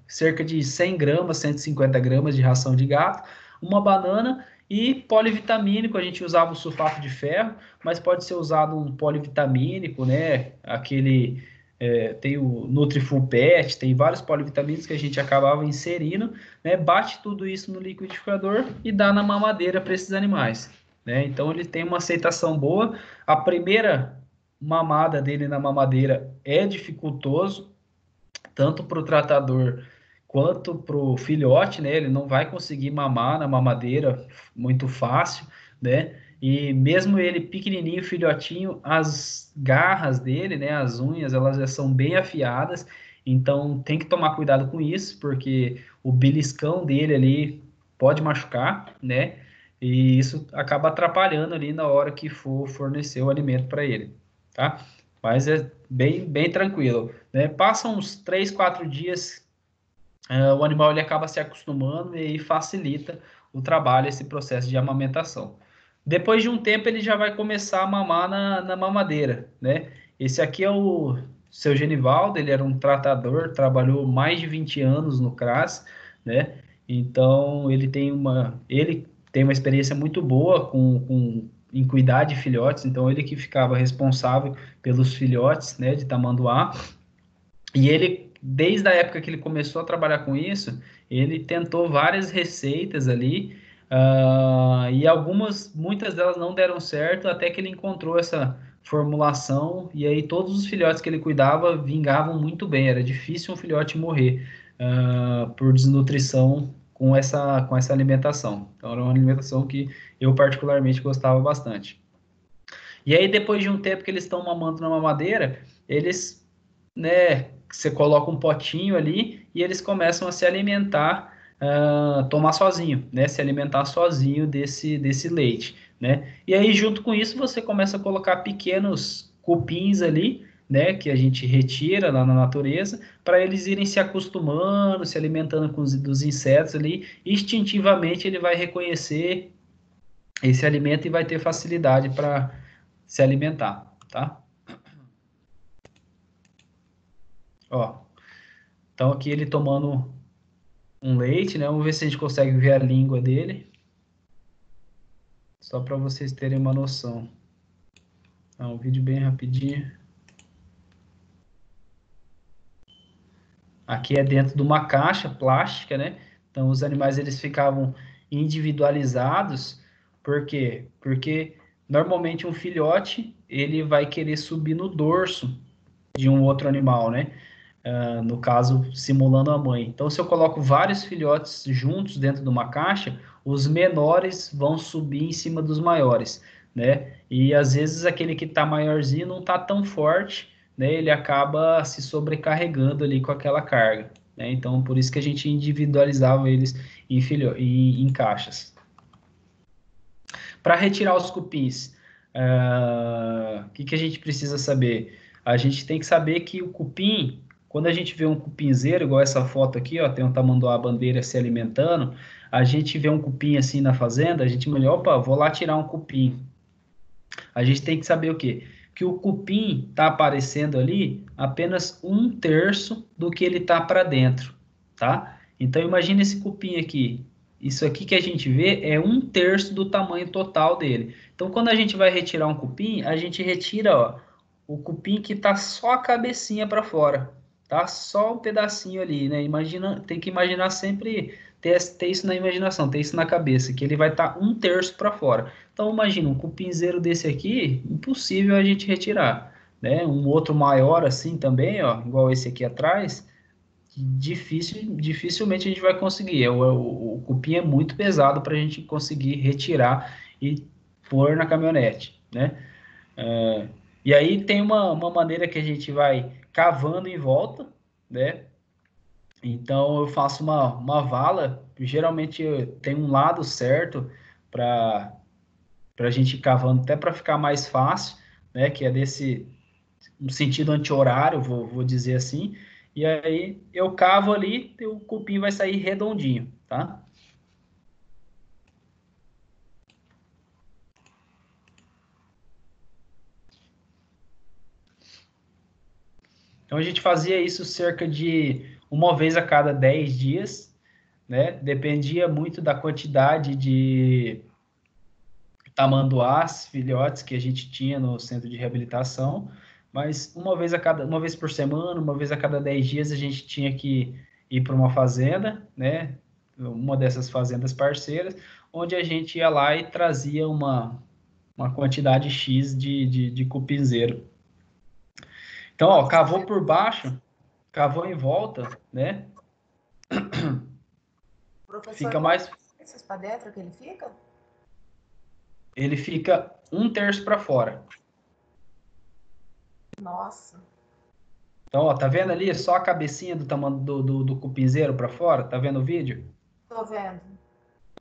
Cerca de 100 gramas, 150 gramas de ração de gato, uma banana e polivitamínico. A gente usava o sulfato de ferro, mas pode ser usado um polivitamínico, né? Tem o Nutrifull PET, tem vários polivitamínicos que a gente acabava inserindo, né? Bate tudo isso no liquidificador e dá na mamadeira para esses animais, né? Então ele tem uma aceitação boa. A primeira mamada dele na mamadeira é dificultoso, tanto para o tratador quanto para o filhote, né? Ele não vai conseguir mamar na mamadeira muito fácil, né? E mesmo ele pequenininho, filhotinho, as garras dele, né? As unhas, elas já são bem afiadas, então tem que tomar cuidado com isso, porque o beliscão dele ali pode machucar, né? E isso acaba atrapalhando ali na hora que for fornecer o alimento para ele, tá? Mas é bem tranquilo, né? Passam uns 3, 4 dias, o animal ele acaba se acostumando e aí facilita o trabalho, esse processo de amamentação. Depois de um tempo, ele já vai começar a mamar na mamadeira, né? Esse aqui é o seu Genivaldo, ele era um tratador, trabalhou mais de 20 anos no CRAS, né? Então, ele tem uma experiência muito boa em cuidar de filhotes, então ele que ficava responsável pelos filhotes, né, de tamanduá. E ele, desde a época que ele começou a trabalhar com isso, ele tentou várias receitas ali, e muitas delas não deram certo, até que ele encontrou essa formulação, e aí todos os filhotes que ele cuidava vingavam muito bem. Era difícil um filhote morrer, por desnutrição com essa alimentação. Então era uma alimentação que eu particularmente gostava bastante. E aí, depois de um tempo que eles estão mamando na mamadeira, eles, né, você coloca um potinho ali e eles começam a se alimentar, tomar sozinho, né, se alimentar sozinho desse leite, né. E aí, junto com isso, você começa a colocar pequenos cupins ali, né, que a gente retira lá na natureza, para eles irem se acostumando, se alimentando dos insetos ali. Instintivamente, ele vai reconhecer esse alimento e vai ter facilidade para se alimentar, tá? Ó, então aqui ele tomando um leite, né? Vamos ver se a gente consegue ver a língua dele. Só para vocês terem uma noção. Um vídeo bem rapidinho. Aqui é dentro de uma caixa plástica, né? Então os animais eles ficavam individualizados. Por quê? Porque normalmente um filhote ele vai querer subir no dorso de um outro animal, né? No caso, simulando a mãe. Então, se eu coloco vários filhotes juntos dentro de uma caixa, os menores vão subir em cima dos maiores, né? E às vezes aquele que está maiorzinho não está tão forte, né? Ele acaba se sobrecarregando ali com aquela carga, né? Então, por isso que a gente individualizava eles em caixas. Para retirar os cupins, o que a gente precisa saber? a gente tem que saber que o cupim, quando a gente vê um cupinzeiro, igual essa foto aqui, ó, tem um tamanduá-bandeira se alimentando, a gente vê um cupim assim na fazenda, a gente olha, opa, vou lá tirar um cupim. A gente tem que saber o quê? Que o cupim está aparecendo ali apenas 1/3 do que ele está para dentro, tá? Então, imagine esse cupim aqui. Isso aqui que a gente vê é 1/3 do tamanho total dele. Então, quando a gente vai retirar um cupim, a gente retira, ó, o cupim que está só a cabecinha para fora, tá? Só um pedacinho ali, né? Imagina, tem que imaginar sempre ter isso na imaginação, ter isso na cabeça, que ele vai estar 1/3 para fora. Então, imagina, um cupinzeiro desse aqui, impossível a gente retirar, né? Um outro maior assim também, ó, igual esse aqui atrás, dificilmente a gente vai conseguir. O cupim é muito pesado para a gente conseguir retirar e pôr na caminhonete, né? E aí tem uma maneira que a gente vai cavando em volta, né? Então eu faço uma vala, geralmente tem um lado certo para a gente ir cavando, até para ficar mais fácil, né? Que é desse no sentido anti-horário, vou dizer assim. E aí eu cavo ali e o cupim vai sair redondinho, tá? Então a gente fazia isso cerca de uma vez a cada 10 dias, né? Dependia muito da quantidade de tamanduás, filhotes que a gente tinha no centro de reabilitação, mas uma vez por semana, uma vez a cada 10 dias a gente tinha que ir para uma fazenda, né? Uma dessas fazendas parceiras, onde a gente ia lá e trazia uma quantidade X de cupinzeiro. Então, ó, cavou por baixo, cavou em volta, né? Professor, Fica mais. para dentro que ele fica? Ele fica 1/3 para fora. Nossa. Então, ó, tá vendo ali só a cabecinha do tamanho do cupinzeiro para fora? Tá vendo o vídeo? Tô vendo.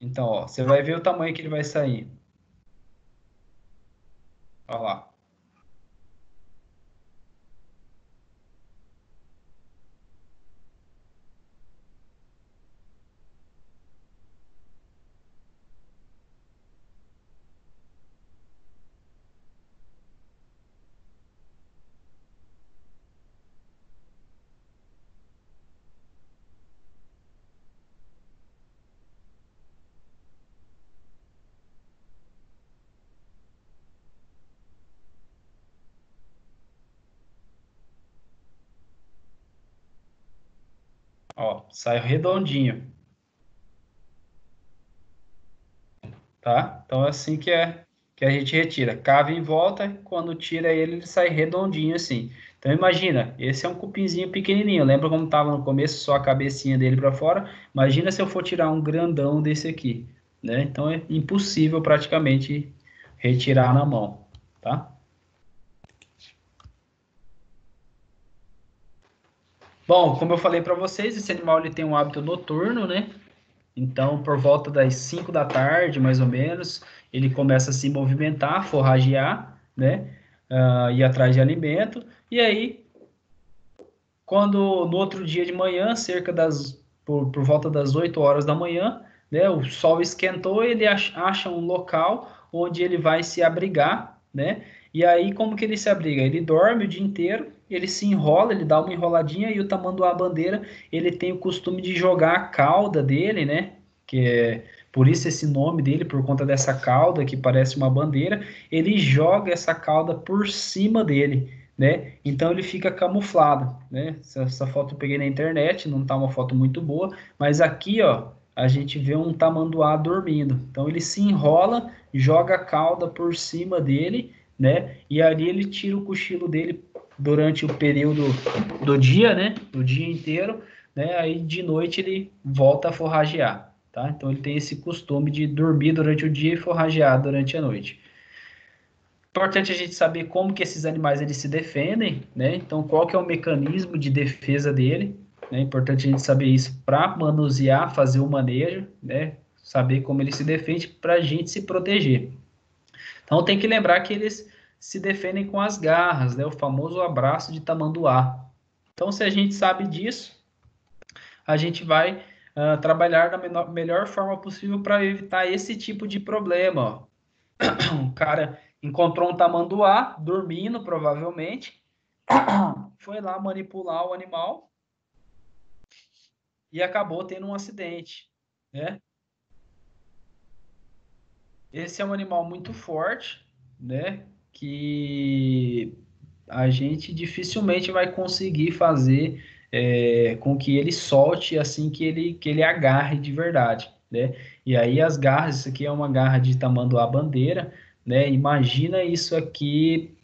Então, ó, você vai ver o tamanho que ele vai sair. Olha lá. Ó, sai redondinho, tá? Então é assim que a gente retira. Cava em volta, quando tira ele, ele sai redondinho assim. Então imagina, esse é um cupinzinho pequenininho. Lembra como estava no começo, só a cabecinha dele para fora? Imagina se eu for tirar um grandão desse aqui, né? Então é impossível praticamente retirar na mão, tá? Bom, como eu falei para vocês, esse animal ele tem um hábito noturno, né? Então, por volta das 5 da tarde, mais ou menos, ele começa a se movimentar, forragear, né? Ir atrás de alimento. E aí, quando no outro dia de manhã, por volta das 8 horas da manhã, né? O sol esquentou, ele acha um local onde ele vai se abrigar, né? E aí, como que ele se abriga? Ele dorme o dia inteiro, ele se enrola, ele dá uma enroladinha e o tamanduá-bandeira, ele tem o costume de jogar a cauda dele, né? Que é por isso esse nome dele, por conta dessa cauda que parece uma bandeira, ele joga essa cauda por cima dele, né? Então ele fica camuflado, né? Essa foto eu peguei na internet, não tá uma foto muito boa, mas aqui, ó, a gente vê um tamanduá dormindo. Então ele se enrola, joga a cauda por cima dele, né? E ali ele tira o cochilo dele durante o período do dia, né? Do dia inteiro, né? Aí de noite ele volta a forragear, tá? Então ele tem esse costume de dormir durante o dia e forragear durante a noite. Importante a gente saber como que esses animais eles se defendem, né? Então qual que é o mecanismo de defesa dele, né? Importante a gente saber isso para manusear, fazer o manejo, né? Saber como ele se defende para a gente se proteger. Então tem que lembrar que eles se defendem com as garras, né? O famoso abraço de tamanduá. Então, se a gente sabe disso, a gente vai trabalhar da melhor forma possível para evitar esse tipo de problema. O cara encontrou um tamanduá, dormindo provavelmente, foi lá manipular o animal e acabou tendo um acidente, né? Esse é um animal muito forte, né? Que a gente dificilmente vai conseguir fazer com que ele solte assim que ele agarre de verdade, né? E aí as garras, isso aqui é uma garra de tamanduá bandeira, né? Imagina isso aqui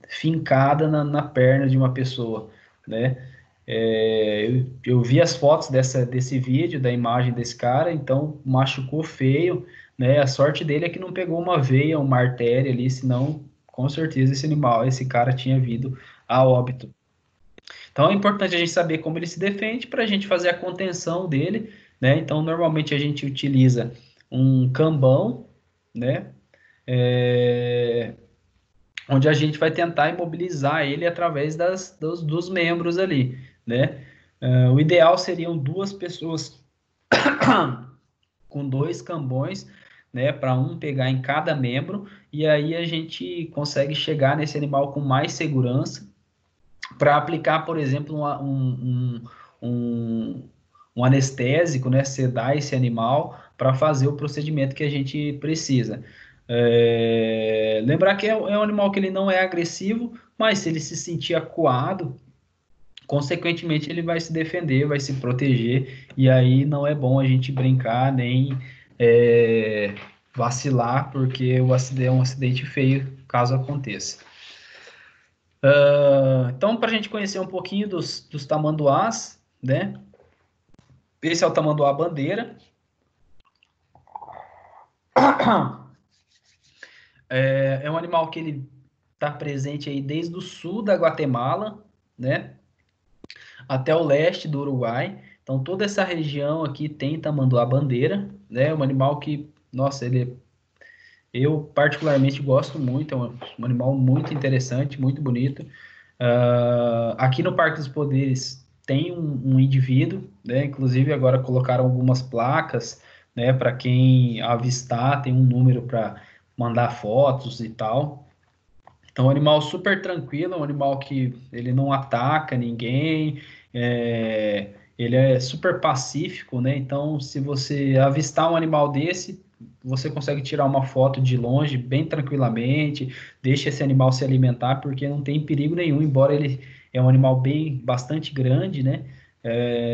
fincada na perna de uma pessoa, né? Eu vi as fotos desse vídeo, da imagem desse cara, então machucou feio, né? A sorte dele é que não pegou uma veia, uma artéria ali, senão com certeza esse cara tinha vindo a óbito. Então é importante a gente saber como ele se defende para a gente fazer a contenção dele, né? Então normalmente a gente utiliza um cambão, né? É, onde a gente vai tentar imobilizar ele através dos membros ali, né? O ideal seriam duas pessoas com dois cambões, né, para um pegar em cada membro, e aí a gente consegue chegar nesse animal com mais segurança para aplicar, por exemplo, um anestésico, né, sedar esse animal para fazer o procedimento que a gente precisa. Lembrar que é um animal que ele não é agressivo, mas se ele se sentir acuado, consequentemente ele vai se defender, vai se proteger, e aí não é bom a gente brincar nem vacilar, porque o acidente é um acidente feio caso aconteça. Então, para a gente conhecer um pouquinho dos tamanduás, né? Esse é o tamanduá bandeira. É um animal que ele está presente aí desde o sul da Guatemala, né? Até o leste do Uruguai. Então, toda essa região aqui tem tamanduá bandeira, né? Um animal que, nossa, eu particularmente gosto muito, é um animal muito interessante, muito bonito. Aqui no Parque dos Poderes tem um indivíduo, né? Inclusive agora colocaram algumas placas, né? Para quem avistar, tem um número para mandar fotos e tal. Então, é um animal super tranquilo, é um animal que ele não ataca ninguém, ele é super pacífico, né? Então, se você avistar um animal desse, você consegue tirar uma foto de longe bem tranquilamente, deixa esse animal se alimentar, porque não tem perigo nenhum, embora ele é um animal bastante grande, né?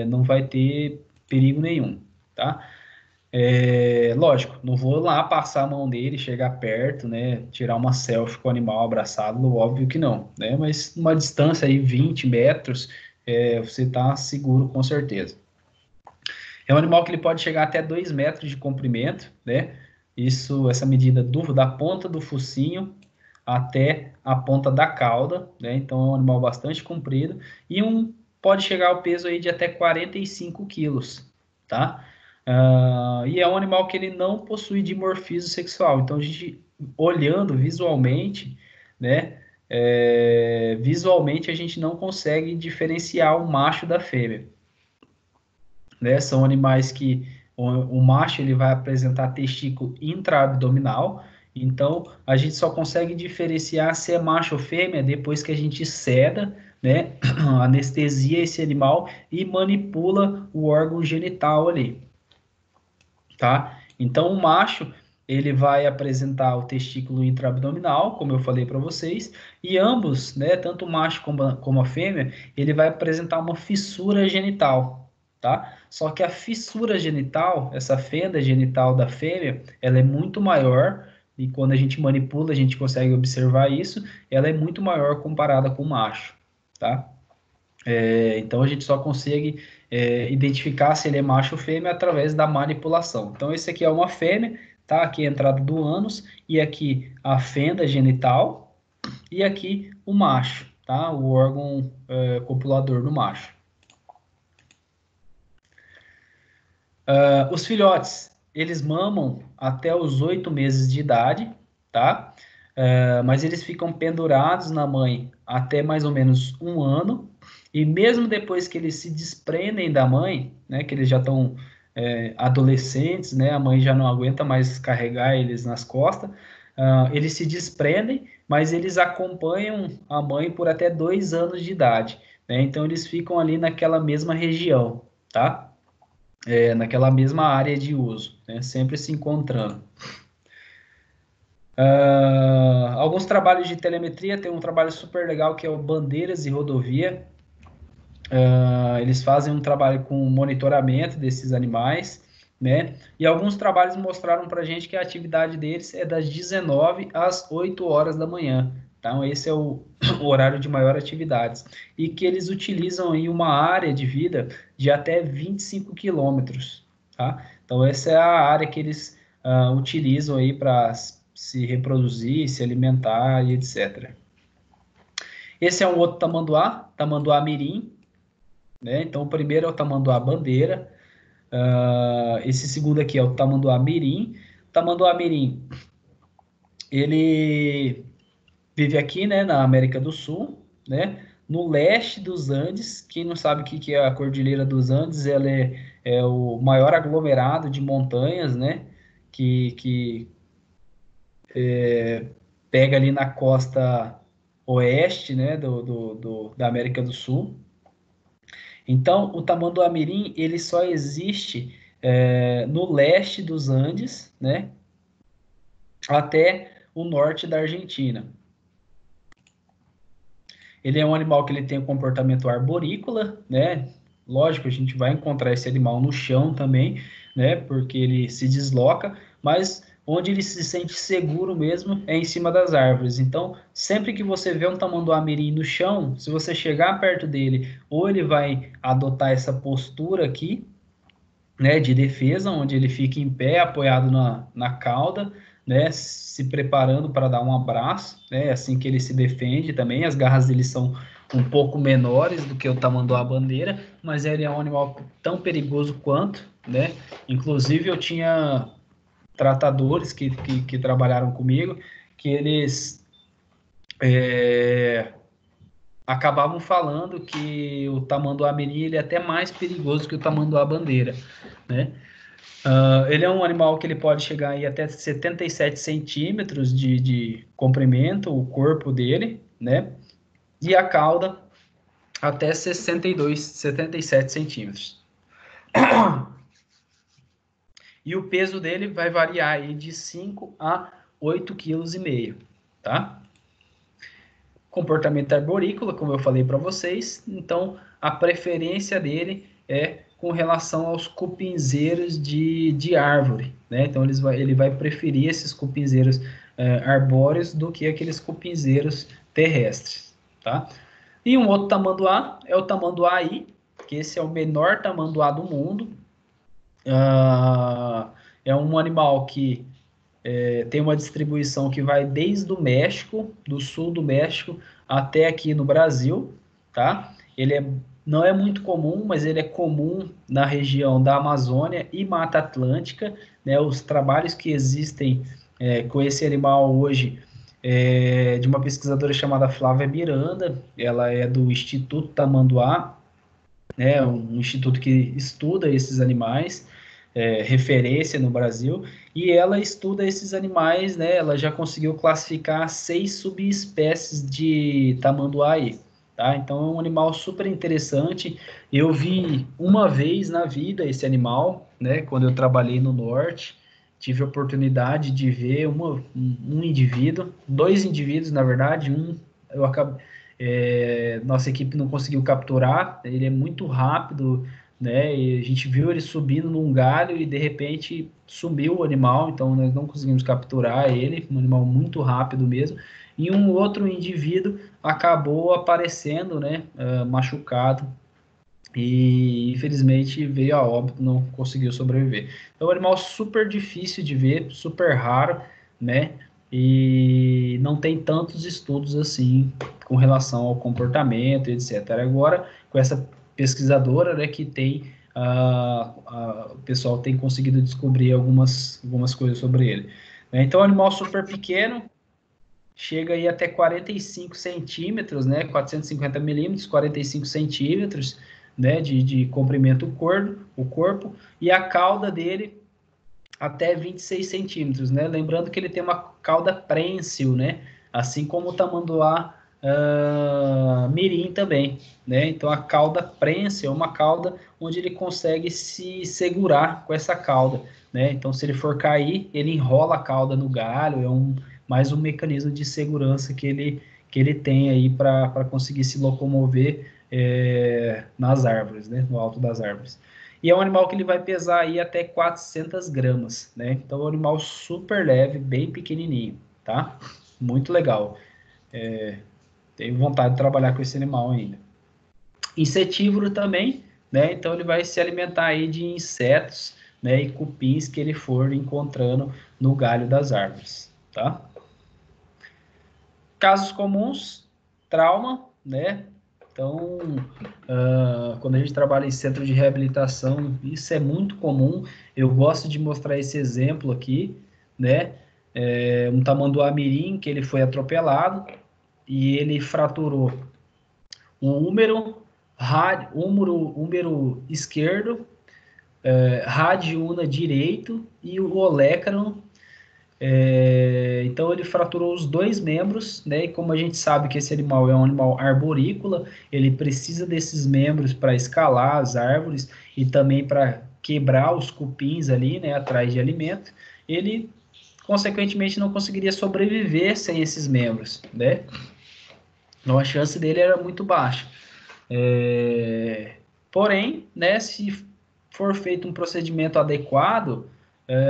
Não vai ter perigo nenhum, tá? Lógico, não vou lá passar a mão dele, chegar perto, né, tirar uma selfie com o animal abraçado, óbvio que não, né, mas uma distância aí, 20 metros, você está seguro com certeza. É um animal que ele pode chegar até 2 metros de comprimento, né, essa medida da ponta do focinho até a ponta da cauda, né, então é um animal bastante comprido, e pode chegar ao peso aí de até 45 quilos, tá? E é um animal que ele não possui dimorfismo sexual. Então, a gente, olhando visualmente, né, visualmente a gente não consegue diferenciar o macho da fêmea, né? São animais que o macho ele vai apresentar testículo intraabdominal, então a gente só consegue diferenciar se é macho ou fêmea depois que a gente seda, né, anestesia esse animal e manipula o órgão genital ali. Tá? Então, o macho, ele vai apresentar o testículo intraabdominal, como eu falei para vocês, e ambos, né, tanto o macho como a fêmea, ele vai apresentar uma fissura genital, tá? Só que a fissura genital, essa fenda genital da fêmea, ela é muito maior, e quando a gente manipula, a gente consegue observar isso, ela é muito maior comparada com o macho, tá? Então a gente só consegue identificar se ele é macho ou fêmea através da manipulação. Então esse aqui é uma fêmea, tá? Aqui é a entrada do ânus e aqui a fenda genital e aqui o macho, tá? O órgão copulador do macho. Os filhotes, eles mamam até os 8 meses de idade, tá? mas eles ficam pendurados na mãe até mais ou menos 1 ano, e mesmo depois que eles se desprendem da mãe, né, que eles já estão adolescentes, né, a mãe já não aguenta mais carregar eles nas costas, eles se desprendem, mas eles acompanham a mãe por até 2 anos de idade, né, então eles ficam ali naquela mesma região, tá? Naquela mesma área de uso, né, sempre se encontrando. Alguns trabalhos de telemetria, tem um trabalho super legal que é o Bandeiras e Rodovia. Eles fazem um trabalho com monitoramento desses animais, né? E alguns trabalhos mostraram para a gente que a atividade deles é das 19 às 8 horas da manhã. Então, esse é o horário de maior atividades. E que eles utilizam em uma área de vida de até 25 quilômetros, tá? Então, essa é a área que eles utilizam aí para se reproduzir, se alimentar e etc. Esse é um outro tamanduá, tamanduá mirim, né? Então, o primeiro é o tamanduá bandeira, esse segundo aqui é o tamanduá mirim. O tamanduá mirim, ele vive aqui, né, na América do Sul, né, no leste dos Andes. Quem não sabe o que é a Cordilheira dos Andes, ela é o maior aglomerado de montanhas, né, que pega ali na costa oeste, né, da América do Sul. Então, o tamanduá-mirim, ele só existe no leste dos Andes, né, até o norte da Argentina. Ele é um animal que ele tem um comportamento arborícola, né? Lógico, a gente vai encontrar esse animal no chão também, né? Porque ele se desloca, mas onde ele se sente seguro mesmo é em cima das árvores. Então, sempre que você vê um tamanduá-mirim no chão, se você chegar perto dele, ou ele vai adotar essa postura aqui, né, de defesa, onde ele fica em pé, apoiado na cauda, né, se preparando para dar um abraço, né, assim que ele se defende também. As garras dele são um pouco menores do que o tamanduá-bandeira, mas ele é um animal tão perigoso quanto, né. Inclusive, eu tinha tratadores que trabalharam comigo, que eles acabavam falando que o tamanduá-mirim ele é até mais perigoso que o tamanduá-bandeira, né? Ele é um animal que ele pode chegar aí até 77 centímetros de comprimento, o corpo dele, né? E a cauda até 77 centímetros. E o peso dele vai variar aí de 5 a 8,5 kg, tá? Comportamento arborícola, como eu falei para vocês, então a preferência dele é com relação aos cupinzeiros de árvore, né? Então ele vai preferir esses cupinzeiros arbóreos do que aqueles cupinzeiros terrestres, tá? E um outro tamanduá é o tamanduá-aí, que esse é o menor tamanduá do mundo. É um animal que tem uma distribuição que vai desde o México, do sul do México, até aqui no Brasil, tá? Ele não é muito comum, mas ele é comum na região da Amazônia e Mata Atlântica, né? Os trabalhos que existem com esse animal hoje de uma pesquisadora chamada Flávia Miranda, ela é do Instituto Tamanduá, né? Um instituto que estuda esses animais, referência no Brasil, e ela estuda esses animais, né? Ela já conseguiu classificar 6 subespécies de tamanduá-aí, tá? Então é um animal super interessante. Eu vi uma vez na vida esse animal, né? Quando eu trabalhei no norte, tive a oportunidade de ver um indivíduo, 2 indivíduos, na verdade, nossa equipe não conseguiu capturar, ele é muito rápido, né? E a gente viu ele subindo num galho e de repente sumiu o animal, então nós não conseguimos capturar ele, um animal muito rápido mesmo. E um outro indivíduo acabou aparecendo, né, machucado, e infelizmente veio a óbito, não conseguiu sobreviver. Então é um animal super difícil de ver, super raro, né? E não tem tantos estudos assim com relação ao comportamento, etc. Agora, com essa pesquisadora, né, que tem o pessoal tem conseguido descobrir algumas coisas sobre ele. Então, é um animal super pequeno, chega aí até 45 centímetros, né, 450 milímetros, 45 centímetros, né, de comprimento o corpo, e a cauda dele até 26 centímetros, né, lembrando que ele tem uma cauda prênsil, né, assim como o tamanduá mirim também, né, então a cauda prênsil é uma cauda onde ele consegue se segurar com essa cauda, né, então se ele for cair, ele enrola a cauda no galho, mais um mecanismo de segurança que ele tem aí para conseguir se locomover nas árvores, né, no alto das árvores. E é um animal que ele vai pesar aí até 400 gramas, né? Então é um animal super leve, bem pequenininho, tá? Muito legal. Tenho vontade de trabalhar com esse animal ainda. Insetívoro também, né? Então ele vai se alimentar aí de insetos, né? E cupins que ele for encontrando no galho das árvores, tá? Casos comuns, trauma, né? Então, quando a gente trabalha em centro de reabilitação, isso é muito comum. Eu gosto de mostrar esse exemplo aqui, né? Um tamanduá mirim que ele foi atropelado e ele fraturou o húmero esquerdo, radiúna direito e o olecranon. Então ele fraturou os dois membros, né? E como a gente sabe que esse animal é um animal arborícola, ele precisa desses membros para escalar as árvores e também para quebrar os cupins ali, né? Atrás de alimento. Ele, consequentemente, não conseguiria sobreviver sem esses membros, né? Então a chance dele era muito baixa. Porém, né? Se for feito um procedimento adequado,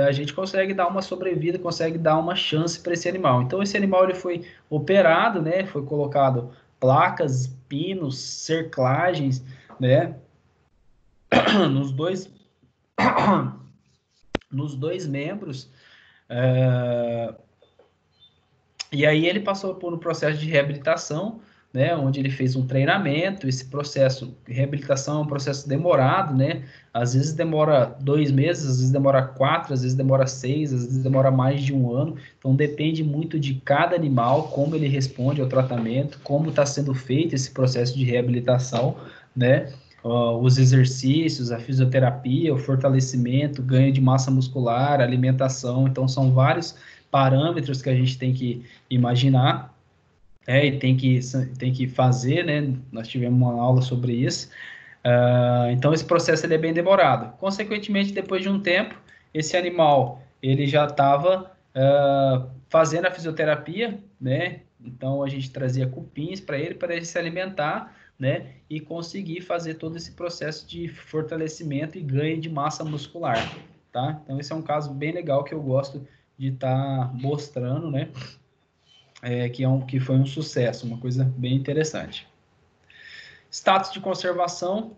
a gente consegue dar uma sobrevida, consegue dar uma chance para esse animal. Então, esse animal ele foi operado, né? Foi colocado placas, pinos, cerclagens, né? Nos dois membros. E aí ele passou por um processo de reabilitação, né, onde ele fez um treinamento. Esse processo de reabilitação é um processo demorado, né? Às vezes demora 2 meses, às vezes demora 4, às vezes demora 6, às vezes demora mais de 1 ano. Então depende muito de cada animal, como ele responde ao tratamento, como está sendo feito esse processo de reabilitação, né? Os exercícios, a fisioterapia, o fortalecimento, ganho de massa muscular, alimentação. Então são vários parâmetros que a gente tem que imaginar. E tem que fazer, né? Nós tivemos uma aula sobre isso. Então, esse processo ele é bem demorado. Consequentemente, depois de um tempo, esse animal ele já estava fazendo a fisioterapia, né? Então, a gente trazia cupins para ele se alimentar, né? E conseguir fazer todo esse processo de fortalecimento e ganho de massa muscular, tá? Então, esse é um caso bem legal que eu gosto de estar mostrando, né? Que foi um sucesso, uma coisa bem interessante. Status de conservação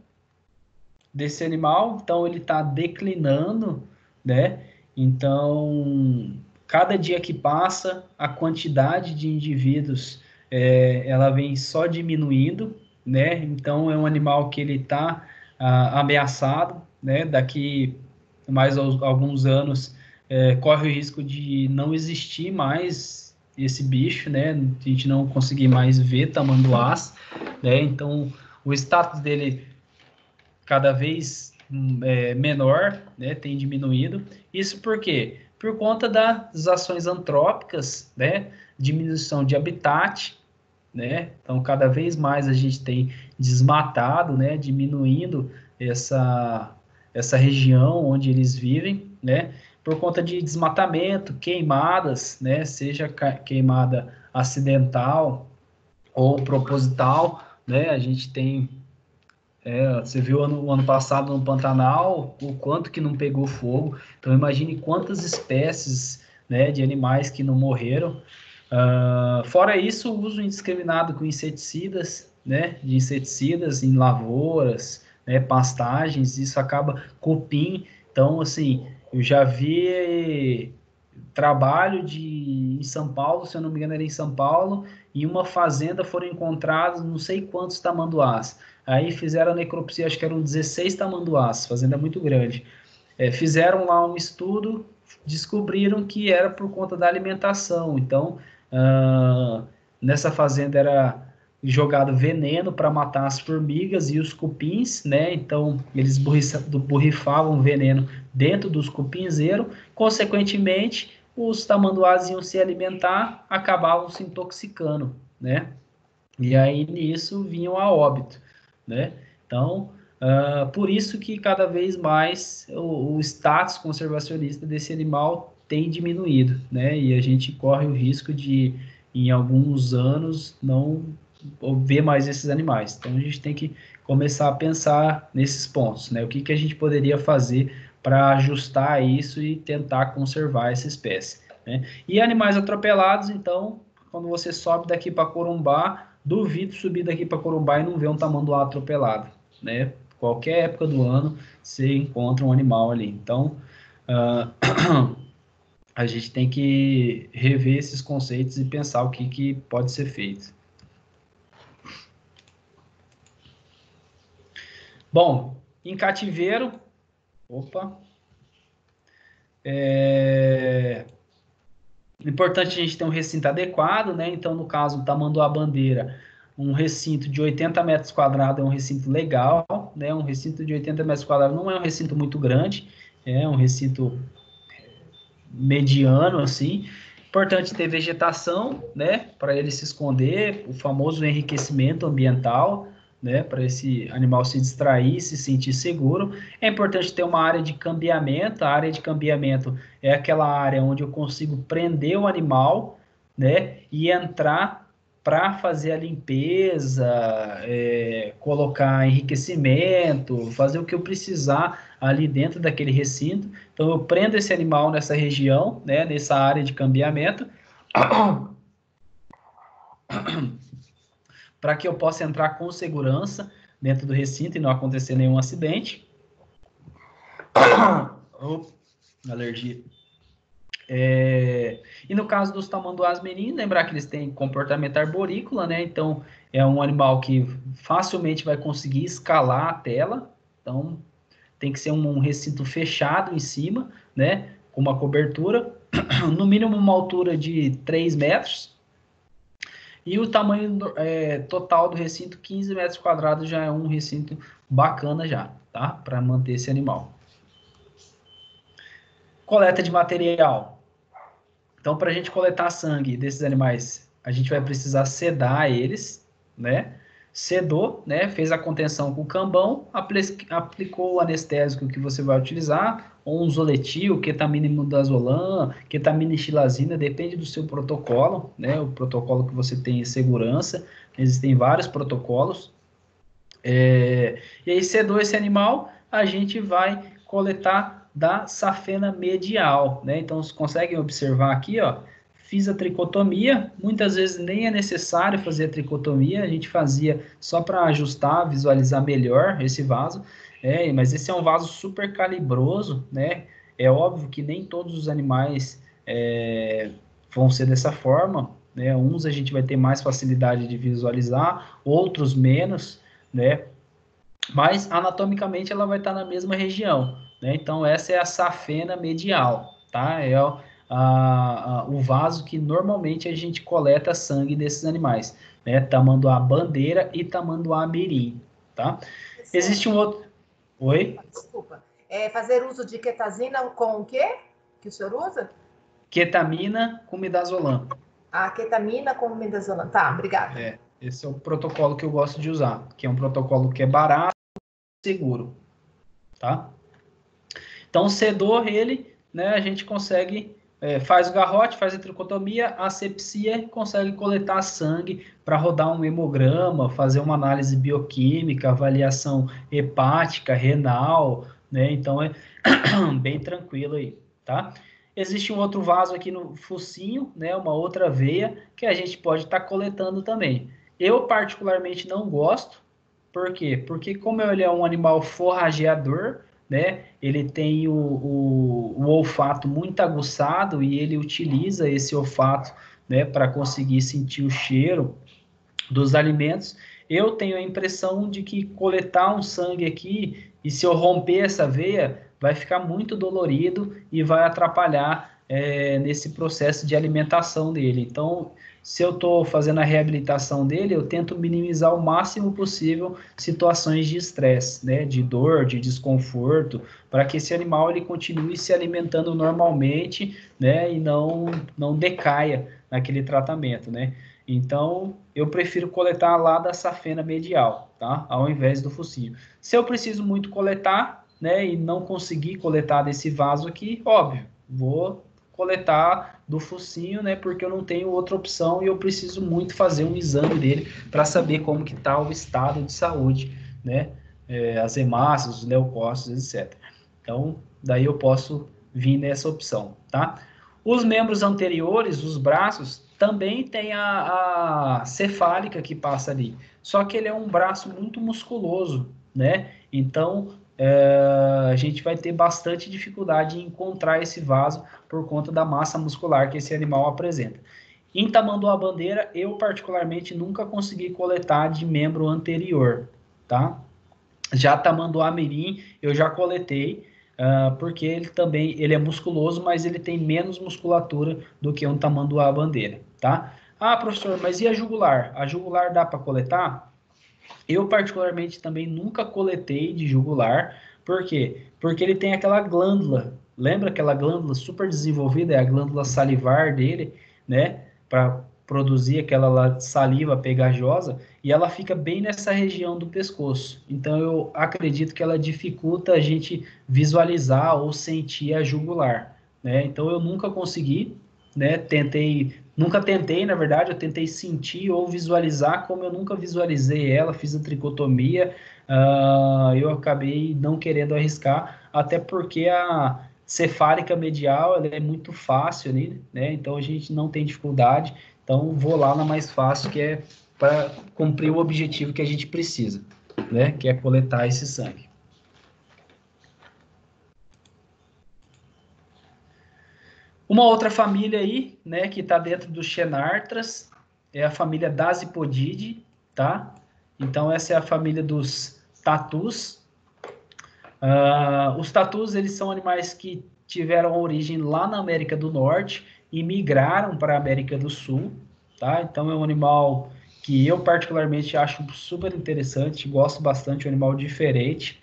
desse animal, então ele está declinando, né? Então, cada dia que passa, a quantidade de indivíduos, ela vem só diminuindo, né? Então, é um animal que ele está ameaçado, né? Daqui mais alguns anos, corre o risco de não existir mais esse bicho, né? A gente não conseguir mais ver tamanduás, né? Então, o status dele cada vez menor, né? Tem diminuído. Isso por quê? Por conta das ações antrópicas, né? Diminuição de habitat, né? Então, cada vez mais a gente tem desmatado, né? Diminuindo essa região onde eles vivem, né? Por conta de desmatamento, queimadas, né? Seja queimada acidental ou proposital, né? A gente tem... você viu no ano passado no Pantanal o quanto que não pegou fogo. Então, imagine quantas espécies, né, de animais que não morreram. Fora isso, o uso indiscriminado com inseticidas, né? De inseticidas em lavouras, né, pastagens, isso acaba cupim. Então, assim... Eu já vi trabalho em São Paulo, se eu não me engano era em São Paulo, em uma fazenda foram encontrados não sei quantos tamanduás. Aí fizeram a necropsia, acho que eram 16 tamanduás, fazenda muito grande. Fizeram lá um estudo, descobriram que era por conta da alimentação. Então, Nessa fazenda era jogado veneno para matar as formigas e os cupins, né? Então, eles borrifavam veneno dentro dos cupinzeiros. Consequentemente, os tamanduás iam se alimentar, acabavam se intoxicando, né? E aí, nisso, vinham a óbito, né? Então, por isso que cada vez mais o status conservacionista desse animal tem diminuído, né? E a gente corre o risco de, em alguns anos, não ver mais esses animais. Então, a gente tem que começar a pensar nesses pontos, né? O que a gente poderia fazer para ajustar isso e tentar conservar essa espécie, né? E animais atropelados, então, quando você sobe daqui para Corumbá, duvido subir daqui para Corumbá e não ver um tamanduá atropelado, né? Qualquer época do ano você encontra um animal ali. Então, a gente tem que rever esses conceitos e pensar o que pode ser feito. Bom, em cativeiro, importante a gente ter um recinto adequado, né? Então, no caso do tamanduá-bandeira, um recinto de 80 metros quadrados é um recinto legal, né? Um recinto de 80 metros quadrados não é um recinto muito grande, é um recinto mediano, assim. Importante ter vegetação, né? Para ele se esconder, o famoso enriquecimento ambiental, né? Para esse animal se distrair, se sentir seguro. É importante ter uma área de cambiamento. A área de cambiamento é aquela área onde eu consigo prender o animal, né? E entrar para fazer a limpeza, colocar enriquecimento, fazer o que eu precisar ali dentro daquele recinto. Então, eu prendo esse animal nessa região, né, nessa área de cambiamento, para que eu possa entrar com segurança dentro do recinto e não acontecer nenhum acidente. Alergia. E no caso dos tamanduás meninos, lembrar que eles têm comportamento arborícola, né? Então, é um animal que facilmente vai conseguir escalar a tela. Então, tem que ser um recinto fechado em cima, né? Com uma cobertura, no mínimo uma altura de 3 metros. E o tamanho total do recinto, 15 metros quadrados, já é um recinto bacana já, tá? Para manter esse animal. Coleta de material. Então, para a gente coletar sangue desses animais, a gente vai precisar sedar eles, né? Sedou, né? Fez a contenção com o cambão, aplicou o anestésico que você vai utilizar, ou um zoletil, ketamina imidazolã, ketamina e xilazina, depende do seu protocolo, né? O protocolo que você tem em segurança, existem vários protocolos. E aí, sedou esse animal, a gente vai coletar da safena medial, né? Então, vocês conseguem observar aqui, ó, fiz a tricotomia, muitas vezes nem é necessário fazer a tricotomia, a gente fazia só para ajustar, visualizar melhor esse vaso, mas esse é um vaso super calibroso, né? É óbvio que nem todos os animais vão ser dessa forma, né? Uns a gente vai ter mais facilidade de visualizar, outros menos, né? Mas anatomicamente ela vai estar na mesma região, né? Então essa é a safena medial, tá? É o vaso que normalmente a gente coleta sangue desses animais, né? Tamanduá-bandeira e tamanduá-mirim, tá? Existe um outro... Oi? Desculpa. Fazer uso de ketazina com o quê? Que o senhor usa? Ketamina com midazolam. Ketamina com midazolam. Tá, obrigada. Esse é o protocolo que eu gosto de usar, que é um protocolo que é barato e seguro, tá? Então, sedou ele, né, a gente consegue, faz o garrote, faz a tricotomia, asepsia, consegue coletar sangue para rodar um hemograma, fazer uma análise bioquímica, avaliação hepática, renal, né? Então, é bem tranquilo aí, tá? Existe um outro vaso aqui no focinho, né, uma outra veia, que a gente pode estar coletando também. Eu, particularmente, não gosto. Por quê? Porque como ele é um animal forrageador, né, ele tem o olfato muito aguçado e ele utiliza esse olfato, né, para conseguir sentir o cheiro dos alimentos. Eu tenho a impressão de que coletar um sangue aqui, e se eu romper essa veia, vai ficar muito dolorido e vai atrapalhar nesse processo de alimentação dele. Então, se eu estou fazendo a reabilitação dele, eu tento minimizar o máximo possível situações de estresse, né, de dor, de desconforto, para que esse animal ele continue se alimentando normalmente, né, e não decaia naquele tratamento, né. Então, eu prefiro coletar lá da safena medial, tá, ao invés do focinho. Se eu preciso muito coletar, né, e não conseguir coletar desse vaso aqui, óbvio, vou coletar do focinho, né, porque eu não tenho outra opção e eu preciso muito fazer um exame dele para saber como que está o estado de saúde, né, as hemácias, os leucócitos, etc. Então, daí eu posso vir nessa opção, tá? Os membros anteriores, os braços, também tem a cefálica que passa ali, só que ele é um braço muito musculoso, né, então a gente vai ter bastante dificuldade em encontrar esse vaso por conta da massa muscular que esse animal apresenta. Em tamanduá-bandeira, eu particularmente nunca consegui coletar de membro anterior, tá? Já tamanduá-mirim, eu já coletei, porque ele é musculoso, mas ele tem menos musculatura do que um tamanduá-bandeira, tá? Ah, professor, mas e a jugular? A jugular dá para coletar? Eu, particularmente, também nunca coletei de jugular. Por quê? Porque ele tem aquela glândula. Lembra aquela glândula super desenvolvida? É a glândula salivar dele, né? Para produzir aquela saliva pegajosa. E ela fica bem nessa região do pescoço. Então, eu acredito que ela dificulta a gente visualizar ou sentir a jugular, né? Então, eu nunca consegui, né? Nunca tentei, na verdade, eu tentei sentir ou visualizar, como eu nunca visualizei ela, fiz a tricotomia, eu acabei não querendo arriscar, até porque a cefálica medial ela é muito fácil ali, né? Então a gente não tem dificuldade, então vou lá na mais fácil, que é para cumprir o objetivo que a gente precisa, né? Que é coletar esse sangue. Uma outra família aí, né, que está dentro dos Xenartras, é a família Dasypodidae, tá? Então, essa é a família dos tatus. Os tatus, eles são animais que tiveram origem lá na América do Norte e migraram para a América do Sul, tá? Então, é um animal que eu particularmente acho super interessante, gosto bastante, é um animal diferente.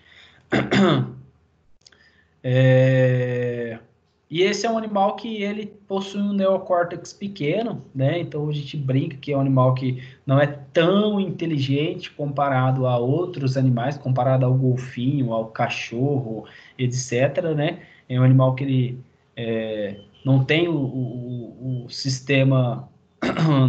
E esse é um animal que ele possui um neocórtex pequeno, né? Então a gente brinca que é um animal que não é tão inteligente comparado a outros animais, comparado ao golfinho, ao cachorro, etc., né? É um animal que ele não tem o sistema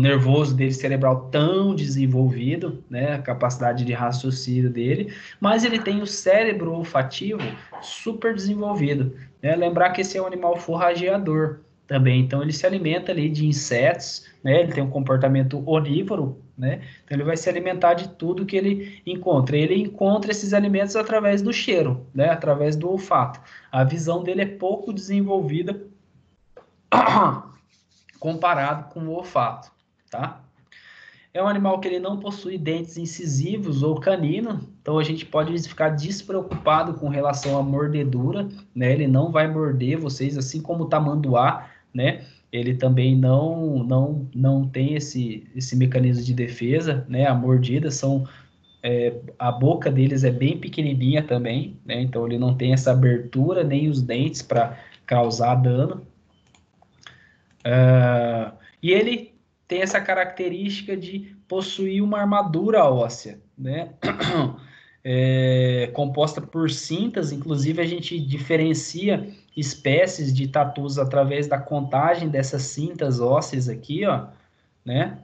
nervoso dele cerebral tão desenvolvido, né? A capacidade de raciocínio dele, mas ele tem o cérebro olfativo super desenvolvido. Lembrar que esse é um animal forrageador também, então ele se alimenta ali de insetos, né? Ele tem um comportamento onívoro, né? Então ele vai se alimentar de tudo que ele encontra. Ele encontra esses alimentos através do cheiro, né? Através do olfato. A visão dele é pouco desenvolvida comparado com o olfato, tá? É um animal que ele não possui dentes incisivos ou canino, então a gente pode ficar despreocupado com relação à mordedura, né? Ele não vai morder vocês, assim como o tamanduá, né? Ele também não tem esse mecanismo de defesa, né? A mordida a boca deles é bem pequenininha também, né? Então ele não tem essa abertura nem os dentes para causar dano. E ele tem essa característica de possuir uma armadura óssea, né? Composta por cintas, inclusive a gente diferencia espécies de tatus através da contagem dessas cintas ósseas aqui, ó, né?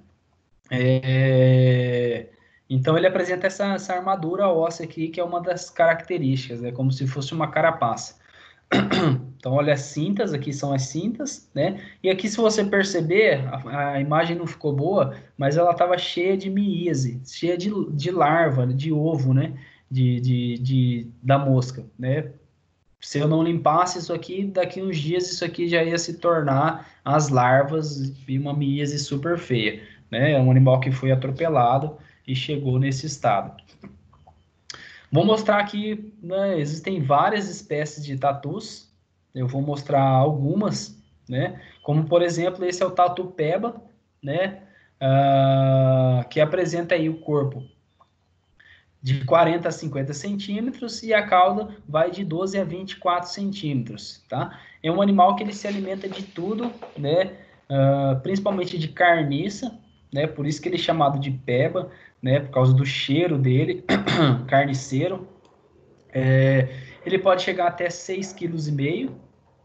Então ele apresenta essa armadura óssea aqui, que é uma das características, né? Como se fosse uma carapaça. Então, olha as cintas, aqui são as cintas, né? E aqui, se você perceber, a imagem não ficou boa, mas ela estava cheia de miíase, cheia de larva, de ovo, né? Da mosca, né? Se eu não limpasse isso aqui, daqui uns dias isso aqui já ia se tornar as larvas e uma miíase super feia, né? É um animal que foi atropelado e chegou nesse estado. Vou mostrar aqui, né, existem várias espécies de tatus. Eu vou mostrar algumas, né? Como, por exemplo, esse é o tatu-peba, né? Que apresenta aí o corpo de 40 a 50 centímetros e a cauda vai de 12 a 24 centímetros, tá? É um animal que ele se alimenta de tudo, né? Principalmente de carniça, né? Por isso que ele é chamado de peba, né? Por causa do cheiro dele, carniceiro. Ele pode chegar até 6,5 kg,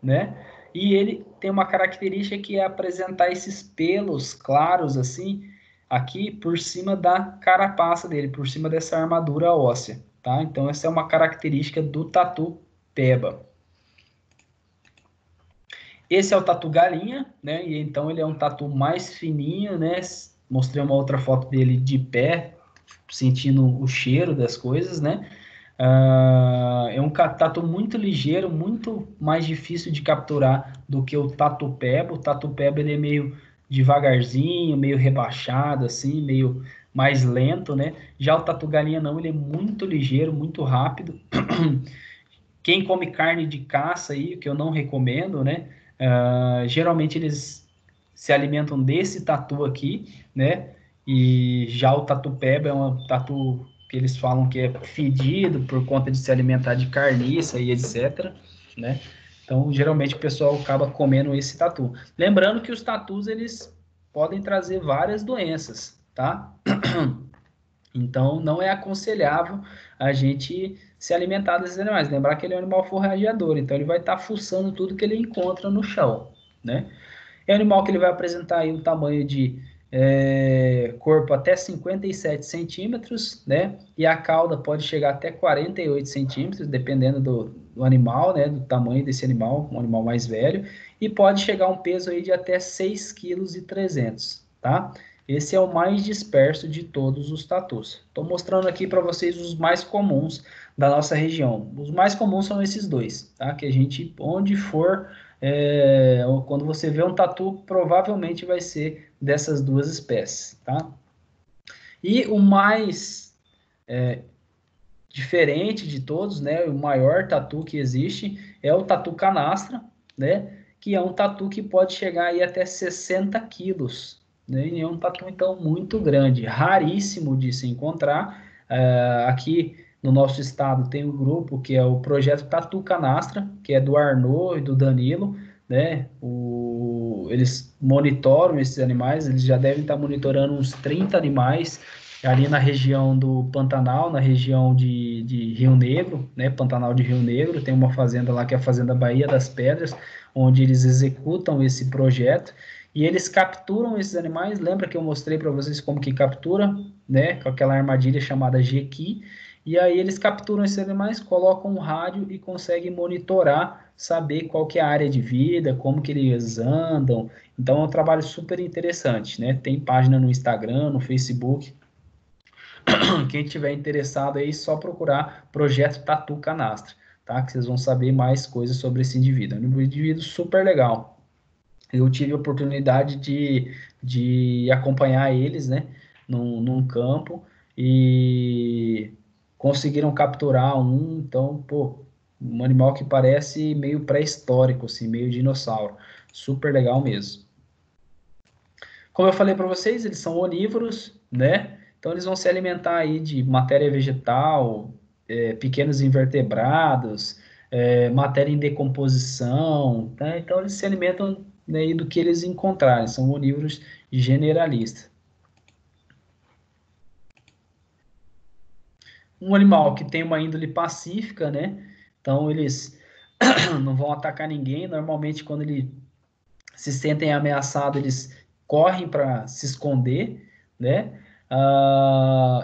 né? E ele tem uma característica que é apresentar esses pelos claros assim, aqui por cima da carapaça dele, por cima dessa armadura óssea, tá? Então essa é uma característica do tatu peba. Esse é o tatu galinha, né? E então ele é um tatu mais fininho, né? Mostrei uma outra foto dele de pé, sentindo o cheiro das coisas, né? É um tatu muito ligeiro, muito mais difícil de capturar do que o tatu-peba. O tatu-peba ele é meio devagarzinho, meio rebaixado, assim, meio mais lento, né? Já o tatu-galinha não, ele é muito ligeiro, muito rápido. Quem come carne de caça aí, que eu não recomendo, né? Geralmente eles se alimentam desse tatu aqui, né? E já o tatu-peba é um tatu que eles falam que é fedido por conta de se alimentar de carniça e etc, né? Então, geralmente o pessoal acaba comendo esse tatu. Lembrando que os tatus, eles podem trazer várias doenças, tá? Então, não é aconselhável a gente se alimentar desses animais. Lembrar que ele é um animal forrageador, então ele vai estar fuçando tudo que ele encontra no chão, né? É um animal que ele vai apresentar aí um tamanho de corpo até 57 centímetros, né? E a cauda pode chegar até 48 centímetros, dependendo do animal, né? Do tamanho desse animal, um animal mais velho. E pode chegar a um peso aí de até 6,3 kg, tá? Esse é o mais disperso de todos os tatus. Estou mostrando aqui para vocês os mais comuns da nossa região. Os mais comuns são esses dois, tá? Que a gente, onde for, quando você vê um tatu, provavelmente vai ser dessas duas espécies, tá? E o mais diferente de todos, né? O maior tatu que existe é o tatu canastra, né? Que é um tatu que pode chegar aí até 60 quilos, né? E é um tatu, então, muito grande, raríssimo de se encontrar. Aqui no nosso estado tem um grupo que é o Projeto Tatu Canastra, que é do Arnaud e do Danilo, né? Eles monitoram esses animais, eles já devem estar monitorando uns 30 animais ali na região do Pantanal, na região de Rio Negro, né? Pantanal de Rio Negro, tem uma fazenda lá que é a Fazenda Bahia das Pedras, onde eles executam esse projeto. E eles capturam esses animais. Lembra que eu mostrei para vocês como que captura, né? Com aquela armadilha chamada Jequi. E aí eles capturam esses animais, colocam um rádio e conseguem monitorar, saber qual que é a área de vida, como que eles andam. Então é um trabalho super interessante, né? Tem página no Instagram, no Facebook. Quem tiver interessado aí, só procurar Projeto Tatu Canastra, tá? Que vocês vão saber mais coisas sobre esse indivíduo. É um indivíduo super legal. Eu tive a oportunidade de acompanhar eles, né, num campo, e conseguiram capturar um, então, pô, um animal que parece meio pré-histórico, assim, meio dinossauro. Super legal mesmo. Como eu falei para vocês, eles são onívoros, né? Então, eles vão se alimentar aí de matéria vegetal, pequenos invertebrados, matéria em decomposição, tá? Então, eles se alimentam, né, do que eles encontrarem, são onívoros generalistas. Um animal que tem uma índole pacífica, né? Então, eles não vão atacar ninguém. Normalmente, quando eles se sentem ameaçados, eles correm para se esconder, né?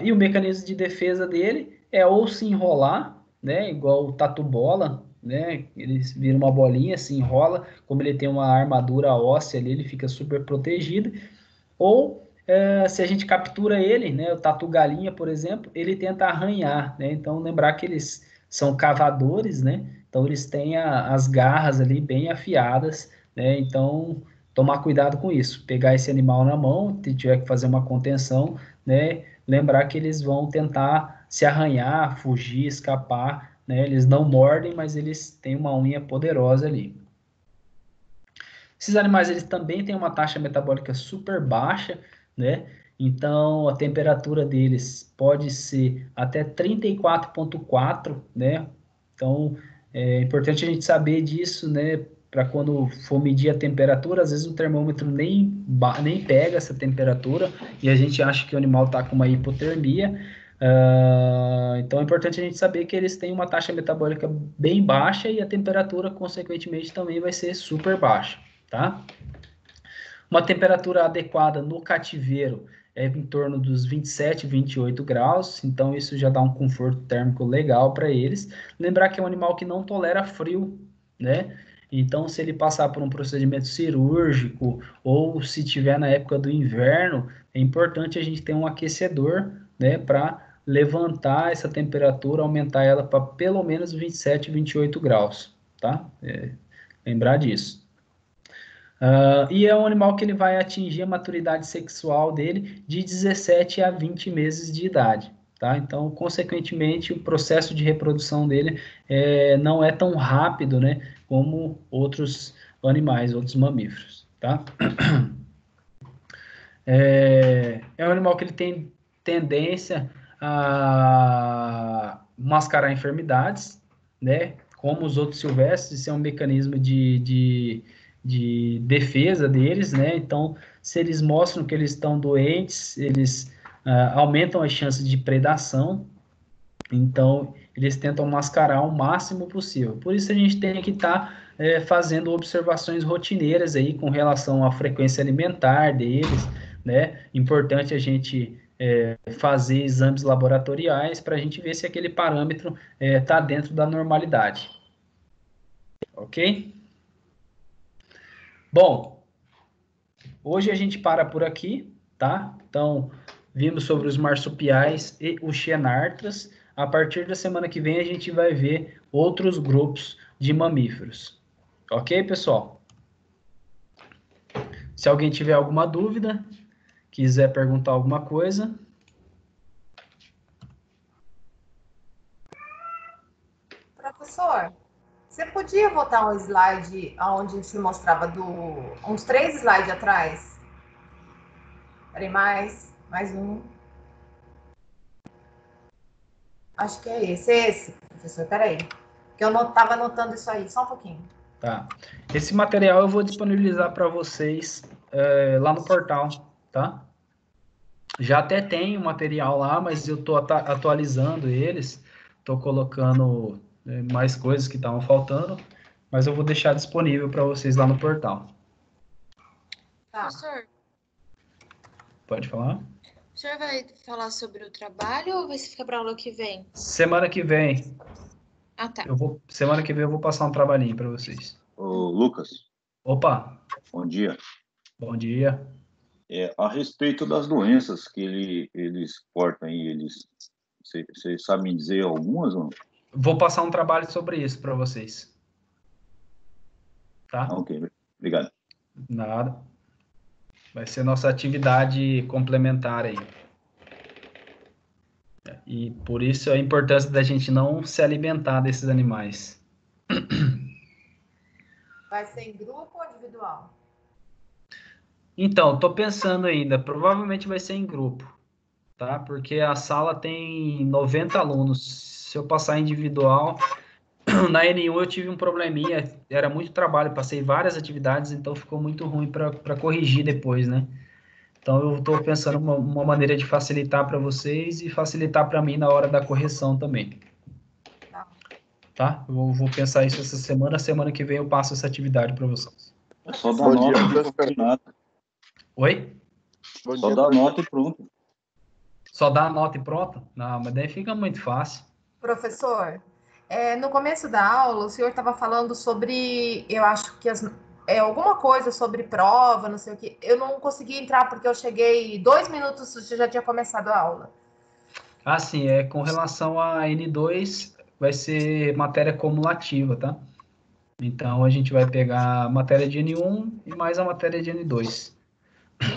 E o mecanismo de defesa dele é ou se enrolar, né? Igual o tatu-bola, né? Ele vira uma bolinha, se enrola, como ele tem uma armadura óssea ali, ele fica super protegido. Ou se a gente captura ele, né? O tatu-galinha, por exemplo, ele tenta arranhar, né? Então, lembrar que eles são cavadores, né? Então, eles têm as garras ali bem afiadas, né? Então, tomar cuidado com isso. Pegar esse animal na mão, se tiver que fazer uma contenção, né? Lembrar que eles vão tentar se arranhar, fugir, escapar, né? Eles não mordem, mas eles têm uma unha poderosa ali. Esses animais, eles também têm uma taxa metabólica super baixa, né? Então, a temperatura deles pode ser até 34,4, né? Então, é importante a gente saber disso, né? Para quando for medir a temperatura, às vezes o termômetro nem pega essa temperatura e a gente acha que o animal está com uma hipotermia. Então é importante a gente saber que eles têm uma taxa metabólica bem baixa e a temperatura, consequentemente, também vai ser super baixa, tá? Uma temperatura adequada no cativeiro é em torno dos 27, 28 graus, então isso já dá um conforto térmico legal para eles. Lembrar que é um animal que não tolera frio, né? Então, se ele passar por um procedimento cirúrgico ou se tiver na época do inverno, é importante a gente ter um aquecedor, né, para levantar essa temperatura, aumentar ela para pelo menos 27, 28 graus, tá? Lembrar disso. E é um animal que ele vai atingir a maturidade sexual dele de 17 a 20 meses de idade, tá? Então, consequentemente, o processo de reprodução dele não é tão rápido, né, como outros animais, outros mamíferos, tá? É um animal que ele tem tendência a mascarar enfermidades, né? Como os outros silvestres, isso é um mecanismo de defesa deles, né? Então, se eles mostram que eles estão doentes, eles aumentam as chances de predação. Então, eles tentam mascarar o máximo possível. Por isso, a gente tem que estar fazendo observações rotineiras aí com relação à frequência alimentar deles, né? Importante a gente fazer exames laboratoriais para a gente ver se aquele parâmetro está dentro da normalidade. Ok? Bom, hoje a gente para por aqui, tá? Então, vimos sobre os marsupiais e os xenartras. A partir da semana que vem, a gente vai ver outros grupos de mamíferos. Ok, pessoal? Se alguém tiver alguma dúvida, quiser perguntar alguma coisa. Professor, você podia botar um slide onde se mostrava uns 3 slides atrás? Peraí, mais um. Acho que é esse, professor, peraí. Que eu estava anotando isso aí, só um pouquinho. Tá. Esse material eu vou disponibilizar para vocês lá no portal, tá? Já até tem o material lá, mas eu estou atualizando eles, estou colocando mais coisas que estavam faltando, mas eu vou deixar disponível para vocês lá no portal. Tá. Professor, Pode falar? o senhor vai falar sobre o trabalho ou vai ficar para aula que vem? Semana que vem. Ah, tá. Semana que vem eu vou passar um trabalhinho para vocês. Ô, Lucas. Opa. Bom dia. Bom dia. A respeito das doenças que eles portam aí, você sabe me dizer algumas ou não? Vou passar um trabalho sobre isso para vocês. Tá? Ok, obrigado. Nada. Vai ser nossa atividade complementar aí. E por isso a importância da gente não se alimentar desses animais. Vai ser em grupo ou individual? Então, estou pensando ainda. Provavelmente vai ser em grupo, tá? Porque a sala tem 90 alunos. Se eu passar individual, na N1 eu tive um probleminha. Era muito trabalho, passei várias atividades, então ficou muito ruim para corrigir depois, né? Então, eu estou pensando uma maneira de facilitar para vocês e facilitar para mim na hora da correção também. Tá? Eu vou pensar isso essa semana. Semana que vem eu passo essa atividade para vocês. É só dar nota. Oi? Só dar nota e pronto. Só dar a nota e pronto? Não, mas daí fica muito fácil. Professor, no começo da aula, o senhor estava falando sobre, eu acho que alguma coisa sobre prova, não sei o que. Eu não consegui entrar porque eu cheguei 2 minutos, você já tinha começado a aula. Ah, sim, com relação a N2, vai ser matéria cumulativa, tá? Então, a gente vai pegar a matéria de N1 e mais a matéria de N2.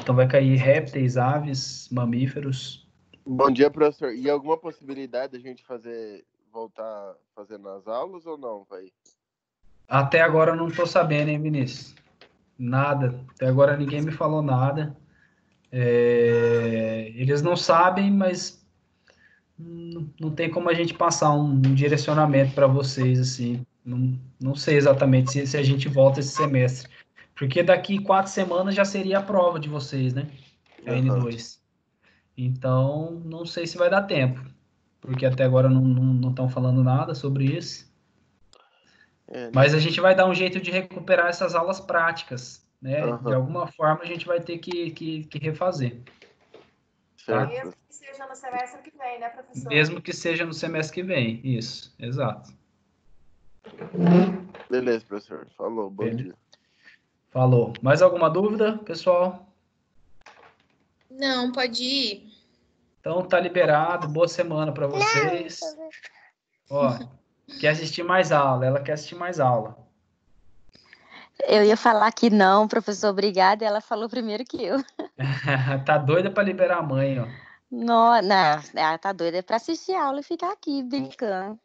Então, vai cair répteis, aves, mamíferos. Bom dia, professor. E alguma possibilidade de a gente voltar fazendo as aulas ou não, vai? Até agora eu não estou sabendo, hein, Vinícius? Nada. Até agora ninguém me falou nada. Eles não sabem, mas não tem como a gente passar um direcionamento para vocês, assim. Não sei exatamente se a gente volta esse semestre. Porque daqui 4 semanas já seria a prova de vocês, né? A N2. Então, não sei se vai dar tempo. Porque até agora não estão falando nada sobre isso. Mas a gente vai dar um jeito de recuperar essas aulas práticas, né? De alguma forma a gente vai ter que refazer. Tá? Mesmo que seja no semestre que vem, né, professor? Mesmo que seja no semestre que vem, isso, exato. Beleza, professor. Falou, bom dia. Falou. Mais alguma dúvida, pessoal? Não, pode ir. Então tá liberado, boa semana para vocês. Ó, quer assistir mais aula, ela quer assistir mais aula. Eu ia falar que não, professor, obrigada, ela falou primeiro que eu. Tá doida para liberar a mãe, ó. Não, ela tá doida para assistir a aula e ficar aqui brincando.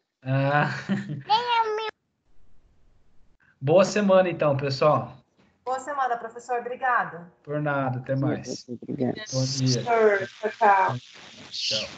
Boa semana então, pessoal. Boa semana, professor. Obrigada. Por nada, até mais. Obrigada. Bom dia. Tchau. Tchau.